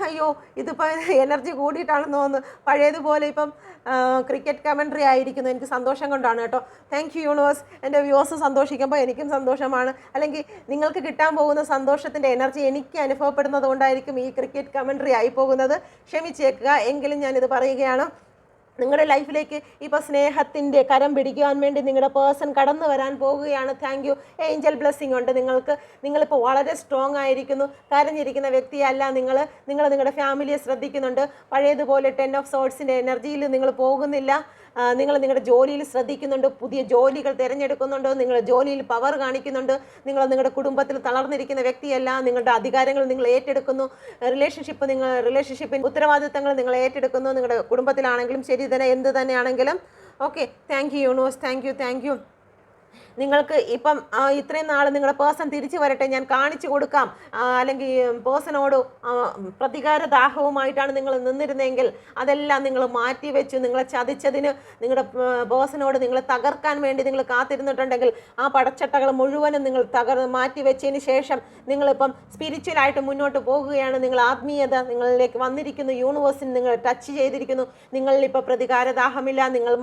അയ്യോ, ഇതിപ്പോൾ എനർജി കൂടിയിട്ടാണെന്ന് തോന്നുന്നു. പഴയതുപോലെ ഇപ്പം ക്രിക്കറ്റ് കമൻട്രി ആയിരിക്കുന്നു. എനിക്ക് സന്തോഷം കൊണ്ടാണ് കേട്ടോ. Thank you universe. എൻ്റെ വ്യൂവേഴ്സ് സന്തോഷിക്കുമ്പോൾ എനിക്കും സന്തോഷമാണ്, അല്ലെങ്കിൽ നിങ്ങൾക്ക് കിട്ടാൻ പോകുന്ന സന്തോഷത്തിൻ്റെ എനർജി എനിക്ക് അനുഭവപ്പെടുന്നത് കൊണ്ടായിരിക്കും ഈ ക്രിക്കറ്റ് കമൻട്രി ആയി പോകുന്നത്. ക്ഷമിച്ചേക്കുക, എങ്കിലും ഞാനിത് പറയുകയാണ്. നിങ്ങളുടെ ലൈഫിലേക്ക് ഇപ്പോൾ സ്നേഹത്തിൻ്റെ കരം പിടിക്കുവാൻ വേണ്ടി നിങ്ങളുടെ പേഴ്സൺ കടന്നു വരാൻ പോകുകയാണ്. Thank you. ഏഞ്ചൽ ബ്ലെസ്സിങ് ഉണ്ട് നിങ്ങളിപ്പോൾ വളരെ സ്ട്രോങ് ആയിരിക്കുന്നു. കരഞ്ഞിരിക്കുന്ന വ്യക്തിയല്ല നിങ്ങൾ നിങ്ങളുടെ ഫാമിലിയെ ശ്രദ്ധിക്കുന്നുണ്ട്. പഴയതുപോലെ 10 ഓഫ് സോഡ്സിൻ്റെ എനർജിയിൽ നിങ്ങൾ പോകുന്നില്ല. നിങ്ങൾ നിങ്ങളുടെ ജോലിയിൽ ശ്രദ്ധിക്കുന്നുണ്ട്, പുതിയ ജോലികൾ തിരഞ്ഞെടുക്കുന്നുണ്ട്, നിങ്ങളുടെ ജോലിയിൽ പവർ കാണിക്കുന്നുണ്ട്. നിങ്ങളുടെ കുടുംബത്തിൽ തളർന്നിരിക്കുന്ന വ്യക്തിയല്ല, നിങ്ങളുടെ അധികാരങ്ങൾ നിങ്ങൾ ഏറ്റെടുക്കുന്നു. റിലേഷൻഷിപ്പിൻ്റെ ഉത്തരവാദിത്തങ്ങൾ നിങ്ങൾ ഏറ്റെടുക്കുന്നു. നിങ്ങളുടെ കുടുംബത്തിലാണെങ്കിലും ശരി തന്നെ, എന്ത് തന്നെയാണെങ്കിലും. Okay, thank you universe, thank you, thank U. നിങ്ങൾക്ക് ഇപ്പം ഇത്രയും നാൾ നിങ്ങളുടെ പേഴ്സൺ തിരിച്ചു വരട്ടെ, ഞാൻ കാണിച്ചു കൊടുക്കാം, അല്ലെങ്കിൽ പേഴ്സണോട് പ്രതികാരദാഹവുമായിട്ടാണ് നിങ്ങൾ നിന്നിരുന്നെങ്കിൽ അതെല്ലാം നിങ്ങൾ മാറ്റിവെച്ചു. നിങ്ങളെ ചതിച്ചതിന്, നിങ്ങളുടെ പേഴ്സണോട് നിങ്ങളെ തകർക്കാൻ വേണ്ടി നിങ്ങൾ കാത്തിരുന്നിട്ടുണ്ടെങ്കിൽ ആ പടച്ചട്ടകൾ മുഴുവനും നിങ്ങൾ മാറ്റിവെച്ചതിന് ശേഷം നിങ്ങളിപ്പം സ്പിരിച്വലായിട്ട് മുന്നോട്ട് പോകുകയാണ്. നിങ്ങൾ ആത്മീയത നിങ്ങളിലേക്ക് വന്നിരിക്കുന്നു, യൂണിവേഴ്സിന് നിങ്ങൾ ടച്ച് ചെയ്തിരിക്കുന്നു. നിങ്ങളിപ്പോൾ പ്രതികാരദാഹമില്ല, നിങ്ങൾ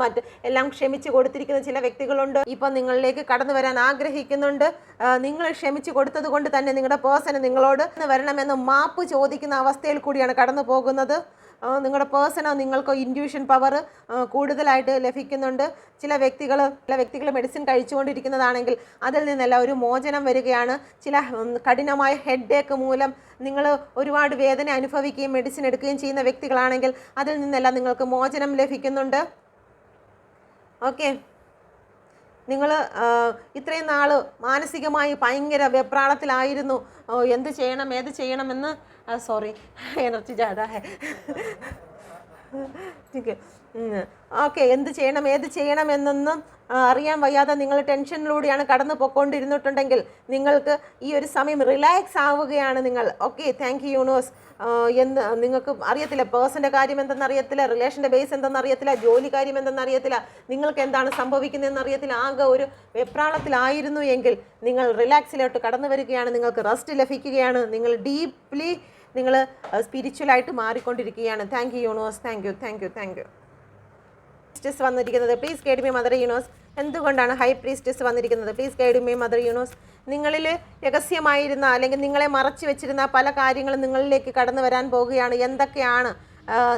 എല്ലാം ക്ഷമിച്ച് കൊടുത്തിരിക്കുന്ന ചില വ്യക്തികളുണ്ട്. ഇപ്പം നിങ്ങളിലേക്ക് കടന്നു വരാൻ ആഗ്രഹിക്കുന്നുണ്ട്. നിങ്ങൾ ക്ഷമിച്ചു കൊടുത്തത് കൊണ്ട് തന്നെ നിങ്ങളുടെ പേഴ്സൺ നിങ്ങളോട് വരണമെന്ന് മാപ്പ് ചോദിക്കുന്ന അവസ്ഥയിൽ കൂടിയാണ് കടന്നു പോകുന്നത്. നിങ്ങളുടെ പേഴ്സണോ നിങ്ങൾക്കോ ഇൻറ്റ്യൂഷൻ പവർ കൂടുതലായിട്ട് ലഭിക്കുന്നുണ്ട്. ചില വ്യക്തികൾ മെഡിസിൻ കഴിച്ചുകൊണ്ടിരിക്കുന്നതാണെങ്കിൽ അതിൽ നിന്നെല്ലാം ഒരു മോചനം വരികയാണ്. ചില കഠിനമായ ഹെഡേക്ക് മൂലം നിങ്ങൾ ഒരുപാട് വേദന അനുഭവിക്കുകയും മെഡിസിൻ എടുക്കുകയും ചെയ്യുന്ന വ്യക്തികളാണെങ്കിൽ അതിൽ നിന്നെല്ലാം നിങ്ങൾക്ക് മോചനം ലഭിക്കുന്നുണ്ട്. ഓക്കെ, നിങ്ങൾ ഇത്രയും നാൾ മാനസികമായി ഭയങ്കര വെപ്രാളത്തിലായിരുന്നു. എന്ത് ചെയ്യണം ഏത് ചെയ്യണമെന്ന് സോറി എനർജി ജാതാ ഹെ ഓക്കെ എന്ത് ചെയ്യണം ഏത് ചെയ്യണമെന്നൊന്നും അറിയാൻ വയ്യാതെ നിങ്ങൾ ടെൻഷനിലൂടെയാണ് കടന്നു പോയിക്കൊണ്ടിരുന്നിട്ടുണ്ടെങ്കിൽ നിങ്ങൾക്ക് ഈ ഒരു സമയം റിലാക്സ് ആവുകയാണ് നിങ്ങൾ. Okay, thank you universe. എന്ന് നിങ്ങൾക്ക് അറിയത്തില്ല, പേഴ്സൻ്റെ കാര്യം എന്തെന്ന് അറിയത്തില്ല, റിലേഷൻ്റെ ബേസ് എന്തെന്ന് അറിയത്തില്ല, ജോലി കാര്യം എന്തെന്ന് അറിയത്തില്ല, നിങ്ങൾക്ക് എന്താണ് സംഭവിക്കുന്നതെന്ന് അറിയത്തില്ല. ആകെ ഒരു വെപ്രാളത്തിലായിരുന്നു എങ്കിൽ നിങ്ങൾ റിലാക്സിലോട്ട് കടന്നു വരികയാണ്. നിങ്ങൾക്ക് റെസ്റ്റ് ലഭിക്കുകയാണ്. നിങ്ങൾ ഡീപ്ലി നിങ്ങൾ സ്പിരിച്വലായിട്ട് മാറിക്കൊണ്ടിരിക്കുകയാണ്. Thank you universe. Thank you thank you thank you. Priestess വന്നിരിക്കുന്നത് please guide me mother universe. എന്തുകൊണ്ടാണ് ഹൈ പ്രീസ്റ്റസ് വന്നിരിക്കുന്നത്? Please guide me mother universe. നിങ്ങളിൽ രഹസ്യമായിരുന്ന അല്ലെങ്കിൽ നിങ്ങളെ മറച്ചു വെച്ചിരുന്ന പല കാര്യങ്ങളും നിങ്ങളിലേക്ക് കടന്നു വരാൻ പോവുകയാണ്. എന്തൊക്കെയാണ്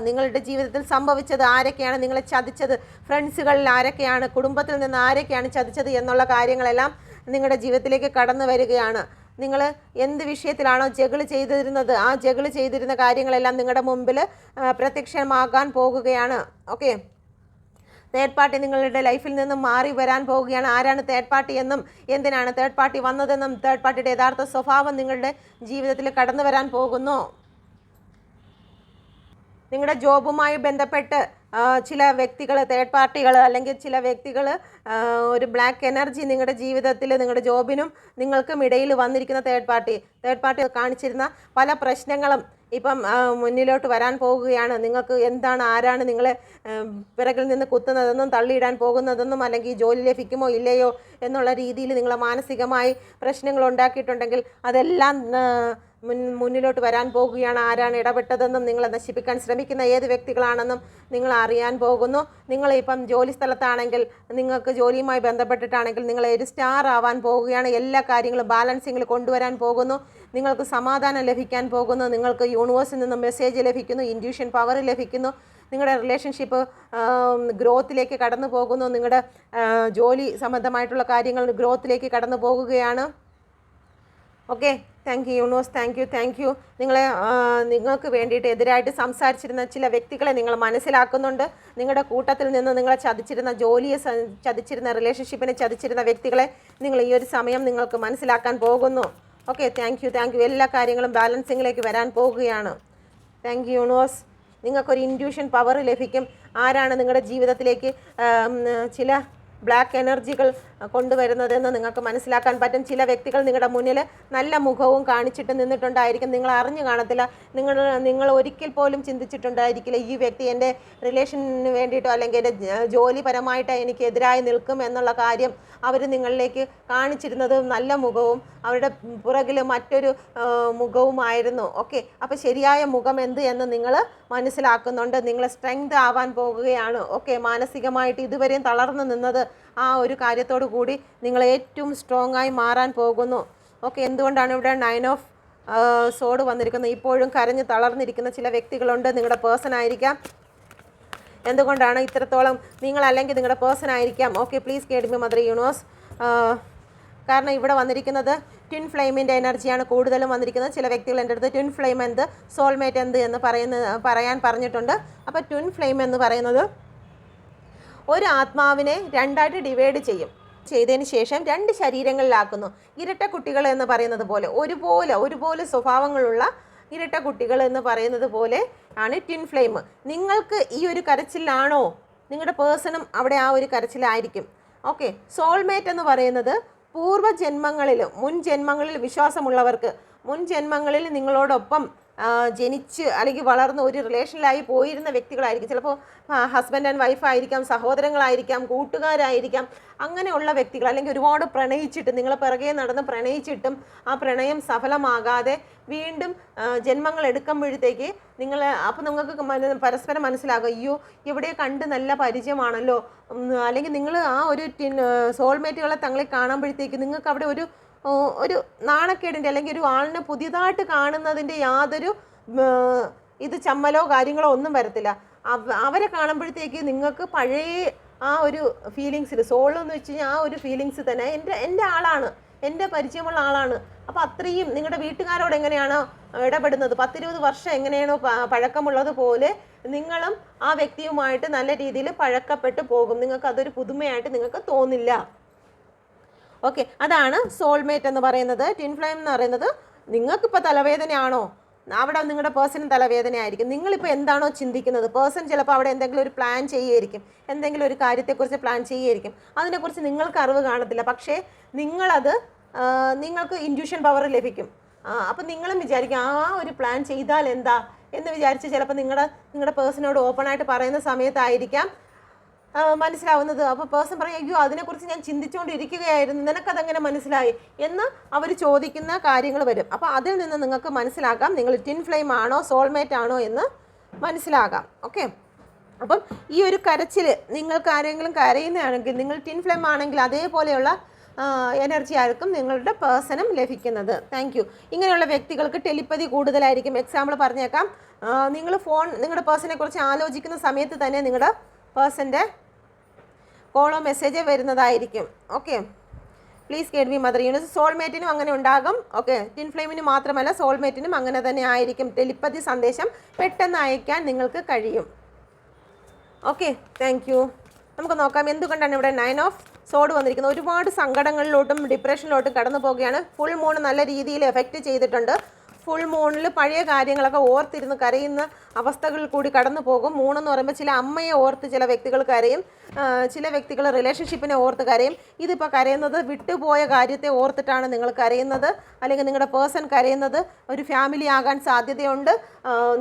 നിങ്ങളുടെ ജീവിതത്തിൽ സംഭവിച്ചത്? ആരൊക്കെയാണ് നിങ്ങളെ ചതിച്ചത്? ഫ്രണ്ട്സുകളിൽ ആരൊക്കെയാണ്, കുടുംബത്തിൽ നിന്ന് ആരൊക്കെയാണ് ചതിച്ചത് എന്നുള്ള കാര്യങ്ങളെല്ലാം നിങ്ങളുടെ ജീവിതത്തിലേക്ക് കടന്നു വരികയാണ്. നിങ്ങൾ എന്ത് വിഷയത്തിലാണോ ജഗിൾ ചെയ്തിരുന്നത് ആ ജഗിൾ ചെയ്തിരുന്ന കാര്യങ്ങളെല്ലാം നിങ്ങളുടെ മുമ്പിൽ പ്രത്യക്ഷമാകാൻ പോകുകയാണ്. ഓക്കെ, തേർഡ് പാർട്ടി നിങ്ങളുടെ ലൈഫിൽ നിന്നും മാറി വരാൻ പോവുകയാണ്. ആരാണ് തേർഡ് പാർട്ടി എന്നും എന്തിനാണ് തേർഡ് പാർട്ടി വന്നതെന്നും തേർഡ് പാർട്ടിയുടെ യഥാർത്ഥ സ്വഭാവം നിങ്ങളുടെ ജീവിതത്തിൽ കടന്നു വരാൻ പോകുന്നു. നിങ്ങളുടെ ജോബുമായി ബന്ധപ്പെട്ട് ചില വ്യക്തികൾ, തേർഡ് പാർട്ടികൾ അല്ലെങ്കിൽ ചില വ്യക്തികൾ ഒരു ബ്ലാക്ക് എനർജി നിങ്ങളുടെ ജീവിതത്തിൽ, നിങ്ങളുടെ ജോബിനും നിങ്ങൾക്കും ഇടയിൽ വന്നിരിക്കുന്ന തേർഡ് പാർട്ടി കാണിച്ചിരുന്ന പല പ്രശ്നങ്ങളും ഇപ്പം മുന്നിലോട്ട് വരാൻ പോകുകയാണ്. നിങ്ങൾക്ക് എന്താണ്, ആരാണ് നിങ്ങളെ പിറകിൽ നിന്ന് കുത്തുന്നതെന്നും തള്ളിയിടാൻ പോകുന്നതെന്നും അല്ലെങ്കിൽ ജോലി ലഭിക്കുമോ ഇല്ലയോ എന്നുള്ള രീതിയിൽ നിങ്ങളെ മാനസികമായി പ്രശ്നങ്ങൾ ഉണ്ടാക്കിയിട്ടുണ്ടെങ്കിൽ അതെല്ലാം മുന്നിലോട്ട് വരാൻ പോകുകയാണ്. ആരാണ് ഇടപെട്ടതെന്നും നിങ്ങളെ നശിപ്പിക്കാൻ ശ്രമിക്കുന്ന ഏത് വ്യക്തികളാണെന്നും നിങ്ങൾ അറിയാൻ പോകുന്നു. നിങ്ങളിപ്പം ജോലി സ്ഥലത്താണെങ്കിൽ, നിങ്ങൾക്ക് ജോലിയുമായി ബന്ധപ്പെട്ടിട്ടാണെങ്കിൽ നിങ്ങൾ ഒരു സ്റ്റാർ ആവാൻ പോവുകയാണ്. എല്ലാ കാര്യങ്ങളും ബാലൻസിങ്ങിൽ കൊണ്ടുവരാൻ പോകുന്നു. നിങ്ങൾക്ക് സമാധാനം ലഭിക്കാൻ പോകുന്നു. നിങ്ങൾക്ക് യൂണിവേഴ്സിൽ നിന്ന് മെസ്സേജ് ലഭിക്കുന്നു, ഇൻറ്റ്യൂഷൻ പവർ ലഭിക്കുന്നു. നിങ്ങളുടെ റിലേഷൻഷിപ്പ് ഗ്രോത്തിലേക്ക് കടന്നു പോകുന്നു. നിങ്ങളുടെ ജോലി സംബന്ധമായിട്ടുള്ള കാര്യങ്ങൾ ഗ്രോത്തിലേക്ക് കടന്നു പോകുകയാണ്. Okay, thank you universe. Thank U. നിങ്ങൾക്ക് വേണ്ടിയിട്ട് എതിരായിട്ട് സംസാരിച്ചിരുന്ന ചില വ്യക്തികളെ നിങ്ങൾ മനസ്സിലാക്കുന്നുണ്ട്. നിങ്ങളുടെ കൂട്ടത്തിൽ നിന്ന് നിങ്ങളെ ചതിച്ചിരുന്ന, ജോലിയെ ചതിച്ചിരുന്ന, റിലേഷൻഷിപ്പിനെ ചതിച്ചിരുന്ന വ്യക്തികളെ നിങ്ങൾ ഈ ഒരു സമയം നിങ്ങൾക്ക് മനസ്സിലാക്കാൻ പോകുന്നു. Okay, thank you. എല്ലാ കാര്യങ്ങളും ബാലൻസിങ്ങിലേക്ക് വരാൻ പോവുകയാണ്. Thank you universe. നിങ്ങൾക്കൊരു ഇൻറ്റ്യൂഷൻ പവർ ലഭിക്കും. ആരാണ് നിങ്ങളുടെ ജീവിതത്തിലേക്ക് ചില ബ്ലാക്ക് എനർജികൾ കൊണ്ടുവരുന്നതെന്ന് നിങ്ങൾക്ക് മനസ്സിലാക്കാൻ പറ്റും. ചില വ്യക്തികൾ നിങ്ങളുടെ മുന്നിൽ നല്ല മുഖവും കാണിച്ചിട്ട് നിന്നിട്ടുണ്ടായിരിക്കും. നിങ്ങൾ അറിഞ്ഞു കാണത്തില്ല. നിങ്ങൾ ഒരിക്കൽ പോലും ചിന്തിച്ചിട്ടുണ്ടായിരിക്കില്ല ഈ വ്യക്തി എൻ്റെ റിലേഷന് വേണ്ടിയിട്ടോ അല്ലെങ്കിൽ എൻ്റെ ജോലിപരമായിട്ട് എനിക്ക് എതിരായി നിൽക്കും എന്നുള്ള കാര്യം. അവർ നിങ്ങളിലേക്ക് കാണിച്ചിരുന്നത് നല്ല മുഖവും അവരുടെ പുറകിൽ മറ്റൊരു മുഖവുമായിരുന്നു. ഓക്കെ, അപ്പോൾ ശരിയായ മുഖം എന്ത് എന്ന് നിങ്ങൾ മനസ്സിലാക്കുന്നുണ്ട്. നിങ്ങൾ സ്ട്രെങ്ത് ആവാൻ പോകുകയാണ്. ഓക്കെ, മാനസികമായിട്ട് ഇതുവരെയും തളർന്നു നിന്നത് ആ ഒരു കാര്യത്തോടു കൂടി നിങ്ങൾ ഏറ്റവും സ്ട്രോങ് ആയി മാറാൻ പോകുന്നു. ഓക്കെ, എന്തുകൊണ്ടാണ് ഇവിടെ 9 ഓഫ് സോഡ് വന്നിരിക്കുന്നത്? ഇപ്പോഴും കരഞ്ഞ് തളർന്നിരിക്കുന്ന ചില വ്യക്തികളുണ്ട്. നിങ്ങളുടെ പേഴ്സൺ ആയിരിക്കാം. എന്തുകൊണ്ടാണ് ഇത്രത്തോളം? നിങ്ങളല്ലെങ്കിൽ നിങ്ങളുടെ പേഴ്സൺ ആയിരിക്കാം. Okay, please guide me mother universe. കാരണം ഇവിടെ വന്നിരിക്കുന്നത് ട്വിൻ ഫ്ലെയിമിൻ്റെ എനർജിയാണ് കൂടുതലും വന്നിരിക്കുന്നത്. ചില വ്യക്തികൾ എൻ്റെ അടുത്ത് ട്വിൻ ഫ്ലെയിം എന്ത്, സോൾമേറ്റ് എന്ത് എന്ന് പറയാൻ പറഞ്ഞിട്ടുണ്ട്. അപ്പോൾ ട്വിൻ ഫ്ലെയിം എന്ന് പറയുന്നത് ഒരു ആത്മാവിനെ രണ്ടായിട്ട് ഡിവൈഡ് ചെയ്തതിന് ശേഷം 2 ശരീരങ്ങളിലാക്കുന്നു. ഇരട്ട കുട്ടികൾ എന്ന് പറയുന്നത് പോലെ ഒരുപോലെ സ്വഭാവങ്ങളുള്ള ഇരട്ട കുട്ടികൾ എന്ന് പറയുന്നത് പോലെ ആണ് ട്വിൻ ഫ്ലെയിം. നിങ്ങൾക്ക് ഈ ഒരു കരച്ചിലാണോ? നിങ്ങളുടെ പേഴ്സണും അവിടെ ആ ഒരു കരച്ചിലായിരിക്കും. ഓക്കെ, സോൾമേറ്റ് എന്ന് പറയുന്നത് മുൻ ജന്മങ്ങളിൽ വിശ്വാസമുള്ളവർക്ക്, മുൻ ജന്മങ്ങളിൽ നിങ്ങളോടൊപ്പം ജനിച്ച് അല്ലെങ്കിൽ വളർന്ന് ഒരു റിലേഷനിലായി പോയിരുന്ന വ്യക്തികളായിരിക്കും. ചിലപ്പോൾ ഹസ്ബൻഡ് ആൻഡ് വൈഫ് ആയിരിക്കാം, സഹോദരങ്ങളായിരിക്കാം, കൂട്ടുകാരായിരിക്കാം. അങ്ങനെയുള്ള വ്യക്തികൾ, അല്ലെങ്കിൽ ഒരുപാട് പ്രണയിച്ചിട്ട് നിങ്ങൾ പിറകെ നടന്ന് പ്രണയിച്ചിട്ടും ആ പ്രണയം സഫലമാകാതെ വീണ്ടും ജന്മങ്ങൾ എടുക്കുമ്പോഴത്തേക്ക് അപ്പോൾ നിങ്ങൾക്ക് പരസ്പരം മനസ്സിലാകും, അയ്യോ ഇവിടെ കണ്ട് നല്ല പരിചയമാണല്ലോ. അല്ലെങ്കിൽ നിങ്ങൾ ആ ഒരു സോൾമേറ്റുകളെ തങ്ങളെ കാണുമ്പോഴത്തേക്ക് നിങ്ങൾക്ക് അവിടെ ഒരു നാണക്കേടിൻ്റെ അല്ലെങ്കിൽ ഒരു ആളിനെ പുതിയതായിട്ട് കാണുന്നതിൻ്റെ യാതൊരു ചമ്മലോ കാര്യങ്ങളോ ഒന്നും വരത്തില്ല. അവരെ കാണുമ്പോഴത്തേക്ക് നിങ്ങൾക്ക് പഴയ ആ ഒരു ഫീലിങ്സിൽ, സോളെന്ന് വെച്ച് കഴിഞ്ഞാൽ ആ ഒരു ഫീലിങ്സ് തന്നെ എൻ്റെ ആളാണ്, എൻ്റെ പരിചയമുള്ള ആളാണ്. അപ്പോൾ അത്രയും നിങ്ങളുടെ വീട്ടുകാരോട് എങ്ങനെയാണോ ഇടപെടുന്നത്, 10-20 വർഷം എങ്ങനെയാണോ പഴക്കമുള്ളത് പോലെ നിങ്ങളും ആ വ്യക്തിയുമായിട്ട് നല്ല രീതിയിൽ പഴക്കപ്പെട്ടു പോകും. നിങ്ങൾക്ക് അതൊരു പുതുമയായിട്ട് നിങ്ങൾക്ക് തോന്നില്ല. ഓക്കെ, അതാണ് സോൾമേറ്റ് എന്ന് പറയുന്നത്. ട്വിൻ ഫ്ലെയിം എന്ന് പറയുന്നത് നിങ്ങൾക്കിപ്പോൾ തലവേദനയാണോ, അവിടെ നിങ്ങളുടെ പേഴ്സണും തലവേദന ആയിരിക്കും. നിങ്ങളിപ്പോൾ എന്താണോ ചിന്തിക്കുന്നത്, പേഴ്സൺ ചിലപ്പോൾ അവിടെ എന്തെങ്കിലും ഒരു പ്ലാൻ ചെയ്യുമായിരിക്കും, എന്തെങ്കിലും ഒരു കാര്യത്തെക്കുറിച്ച് പ്ലാൻ ചെയ്യുമായിരിക്കും. അതിനെക്കുറിച്ച് നിങ്ങൾക്ക് അറിവ് കാണത്തില്ല, പക്ഷേ നിങ്ങളത് നിങ്ങൾക്ക് ഇൻറ്റ്യൂഷൻ പവർ ലഭിക്കും. അപ്പം നിങ്ങളും വിചാരിക്കും ആ ഒരു പ്ലാൻ ചെയ്താൽ എന്താ എന്ന് വിചാരിച്ച് ചിലപ്പോൾ നിങ്ങളുടെ പേഴ്സണോട് ഓപ്പണായിട്ട് പറയുന്ന സമയത്തായിരിക്കാം മനസ്സിലാവുന്നത്. അപ്പോൾ പേഴ്സൺ പറയും, അയ്യോ അതിനെക്കുറിച്ച് ഞാൻ ചിന്തിച്ചുകൊണ്ടിരിക്കുകയായിരുന്നു, നിനക്കതെങ്ങനെ മനസ്സിലായി എന്ന് അവർ ചോദിക്കുന്ന കാര്യങ്ങൾ വരും. അപ്പോൾ അതിൽ നിന്ന് നിങ്ങൾക്ക് മനസ്സിലാക്കാം നിങ്ങൾ ട്വിൻ ഫ്ലെയിം ആണോ സോൾമേറ്റ് ആണോ എന്ന് മനസ്സിലാകാം. ഓക്കെ, അപ്പം ഈ ഒരു കരച്ചിൽ നിങ്ങൾക്ക് ആരെങ്കിലും കരയുന്നതാണെങ്കിൽ നിങ്ങൾ ട്വിൻ ഫ്ലെയിം ആണെങ്കിൽ അതേപോലെയുള്ള എനർജി ആയിരിക്കും നിങ്ങളുടെ പേഴ്സണും ലഭിക്കുന്നത്. Thank you. ഇങ്ങനെയുള്ള വ്യക്തികൾക്ക് ടെലിപ്പതി കൂടുതലായിരിക്കും. എക്സാമ്പിൾ പറഞ്ഞേക്കാം, നിങ്ങൾ നിങ്ങളുടെ പേഴ്സണെ കുറിച്ച് ആലോചിക്കുന്ന സമയത്ത് തന്നെ നിങ്ങളുടെ പേഴ്സൻ്റെ കോളോ മെസ്സേജോ വരുന്നതായിരിക്കും. Okay, please guide me mother universe. സോൾമേറ്റിനും അങ്ങനെ ഉണ്ടാകും. ഓക്കെ, ട്വിൻ ഫ്ലെയിമിന് മാത്രമല്ല സോൾമേറ്റിനും അങ്ങനെ തന്നെ ആയിരിക്കും. ടെലിപ്പതി സന്ദേശം പെട്ടെന്ന് അയക്കാൻ നിങ്ങൾക്ക് കഴിയും. Okay, thank you. നമുക്ക് നോക്കാം എന്തുകൊണ്ടാണ് ഇവിടെ 9 ഓഫ് സോഡ് വന്നിരിക്കുന്നത്. ഒരുപാട് സങ്കടങ്ങളിലോട്ടും ഡിപ്രഷനിലോട്ടും കടന്നു പോവുകയാണ്. ഫുൾ മൂൺ നല്ല രീതിയിൽ എഫക്റ്റ് ചെയ്തിട്ടുണ്ട്. ഫുൾ മൂണിൽ പഴയ കാര്യങ്ങളൊക്കെ ഓർത്തിരുന്ന് കരയുന്ന അവസ്ഥകളിൽ കൂടി കടന്നു പോകും. മൂണെന്ന് പറയുമ്പോൾ ചില അമ്മയെ ഓർത്ത് ചില വ്യക്തികൾ കരയും, ചില വ്യക്തികൾ റിലേഷൻഷിപ്പിനെ ഓർത്ത് കരയും. ഇതിപ്പോൾ കരയുന്നത് വിട്ടുപോയ കാര്യത്തെ ഓർത്തിട്ടാണ് നിങ്ങൾ കരയുന്നത്, അല്ലെങ്കിൽ നിങ്ങളുടെ പേഴ്സൺ കരയുന്നത് ഒരു ഫാമിലി ആകാൻ സാധ്യതയുണ്ട്.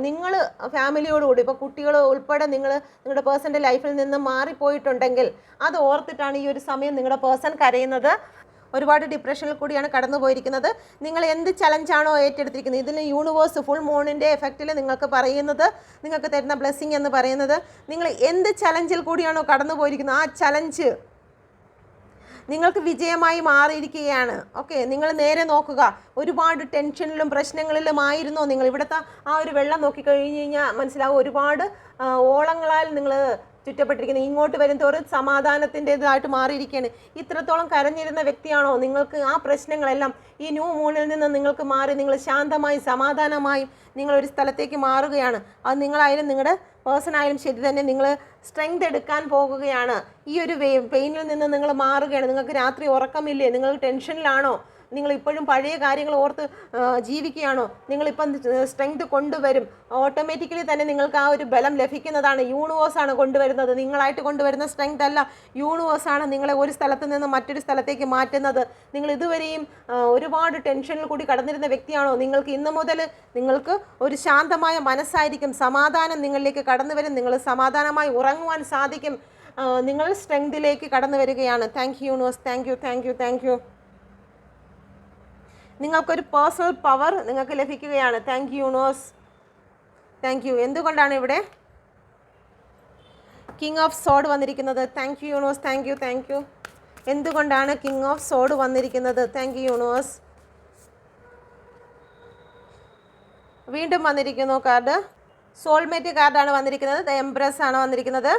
നിങ്ങൾ ഫാമിലിയോടുകൂടി ഇപ്പോൾ കുട്ടികൾ ഉൾപ്പെടെ നിങ്ങളുടെ പേഴ്സൻ്റെ ലൈഫിൽ നിന്ന് മാറിപ്പോയിട്ടുണ്ടെങ്കിൽ അത് ഓർത്തിട്ടാണ് ഈ ഒരു സമയം നിങ്ങളുടെ പേഴ്സൺ കരയുന്നത്. ഒരുപാട് ഡിപ്രഷനിൽ കൂടിയാണ് കടന്നു പോയിരിക്കുന്നത്. നിങ്ങൾ എന്ത് ചലഞ്ചാണോ ഏറ്റെടുത്തിരിക്കുന്നത്, ഇതിന് യൂണിവേഴ്സ് ഫുൾ മൂണിൻ്റെ എഫക്റ്റിൽ നിങ്ങൾക്ക് പറയുന്നത്, നിങ്ങൾക്ക് തരുന്ന ബ്ലെസ്സിങ് എന്ന് പറയുന്നത്, നിങ്ങൾ എന്ത് ചലഞ്ചിൽ കൂടിയാണോ കടന്നു പോയിരിക്കുന്നത് ആ ചലഞ്ച് നിങ്ങൾക്ക് വിജയമായി മാറിയിരിക്കുകയാണ്. ഓക്കെ, നിങ്ങൾ നേരെ നോക്കുക. ഒരുപാട് ടെൻഷനിലും പ്രശ്നങ്ങളിലുമായിരുന്നോ നിങ്ങൾ? ഇവിടുത്തെ ആ ഒരു വെള്ളം നോക്കിക്കഴിഞ്ഞ് കഴിഞ്ഞാൽ മനസ്സിലാവും ഒരുപാട് ഓളങ്ങളാൽ നിങ്ങൾ ചുറ്റപ്പെട്ടിരിക്കുന്നത്. ഇങ്ങോട്ട് വരും തോറും സമാധാനത്തിൻ്റെതായിട്ട് മാറിയിരിക്കുകയാണ്. ഇത്രത്തോളം കരഞ്ഞിരുന്ന വ്യക്തിയാണോ നിങ്ങൾക്ക്? ആ പ്രശ്നങ്ങളെല്ലാം ഈ ന്യൂ മൂണിൽ നിന്ന് നിങ്ങൾക്ക് മാറി നിങ്ങൾ ശാന്തമായി സമാധാനമായും നിങ്ങളൊരു സ്ഥലത്തേക്ക് മാറുകയാണ്. അത് നിങ്ങളായാലും നിങ്ങളുടെ പേഴ്സൺ ആയാലും ശരി തന്നെ നിങ്ങൾ സ്ട്രെങ്ത് എടുക്കാൻ പോകുകയാണ്. ഈ ഒരു പെയിനിൽ നിന്ന് നിങ്ങൾ മാറുകയാണ്. നിങ്ങൾക്ക് രാത്രി ഉറക്കമില്ലേ? നിങ്ങൾ ടെൻഷനിലാണോ? നിങ്ങളിപ്പോഴും പഴയ കാര്യങ്ങൾ ഓർത്ത് ജീവിക്കുകയാണോ? നിങ്ങളിപ്പം സ്ട്രെങ്ത് കൊണ്ടുവരും. ഓട്ടോമാറ്റിക്കലി തന്നെ നിങ്ങൾക്ക് ആ ഒരു ബലം ലഭിക്കുന്നതാണ്. യൂണിവേഴ്സാണ് കൊണ്ടുവരുന്നത്, നിങ്ങളായിട്ട് കൊണ്ടുവരുന്ന സ്ട്രെങ്ത് അല്ല. യൂണിവേഴ്സാണ് നിങ്ങളെ ഒരു സ്ഥലത്ത് നിന്ന് മറ്റൊരു സ്ഥലത്തേക്ക് മാറ്റുന്നത്. നിങ്ങൾ ഇതുവരെയും ഒരുപാട് ടെൻഷനിൽ കൂടി കടന്നിരുന്ന വ്യക്തിയാണോ? നിങ്ങൾക്ക് ഇന്ന് മുതൽ നിങ്ങൾക്ക് ഒരു ശാന്തമായ മനസ്സായിരിക്കും. സമാധാനം നിങ്ങളിലേക്ക് കടന്നു വരും. നിങ്ങൾ സമാധാനമായി ഉറങ്ങുവാൻ സാധിക്കും. നിങ്ങൾ സ്ട്രെങ്തിലേക്ക് കടന്നു വരികയാണ്. Thank you universe. Thank you, thank you, thank U. നിങ്ങൾക്കൊരു പേഴ്സണൽ പവർ നിങ്ങൾക്ക് ലഭിക്കുകയാണ്. Thank you universe. Thank U. എന്തുകൊണ്ടാണ് ഇവിടെ കിങ് ഓഫ് സോഡ് വന്നിരിക്കുന്നത്? Thank you universe. Thank you, thank U. എന്തുകൊണ്ടാണ് കിങ് ഓഫ് സോഡ് വന്നിരിക്കുന്നത്? Thank you universe. വീണ്ടും വന്നിരിക്കുന്നു കാർഡ്. സോൾമേറ്റ് കാർഡാണ് വന്നിരിക്കുന്നത്. ദ എംപ്രസ് ആണ് വന്നിരിക്കുന്നത്.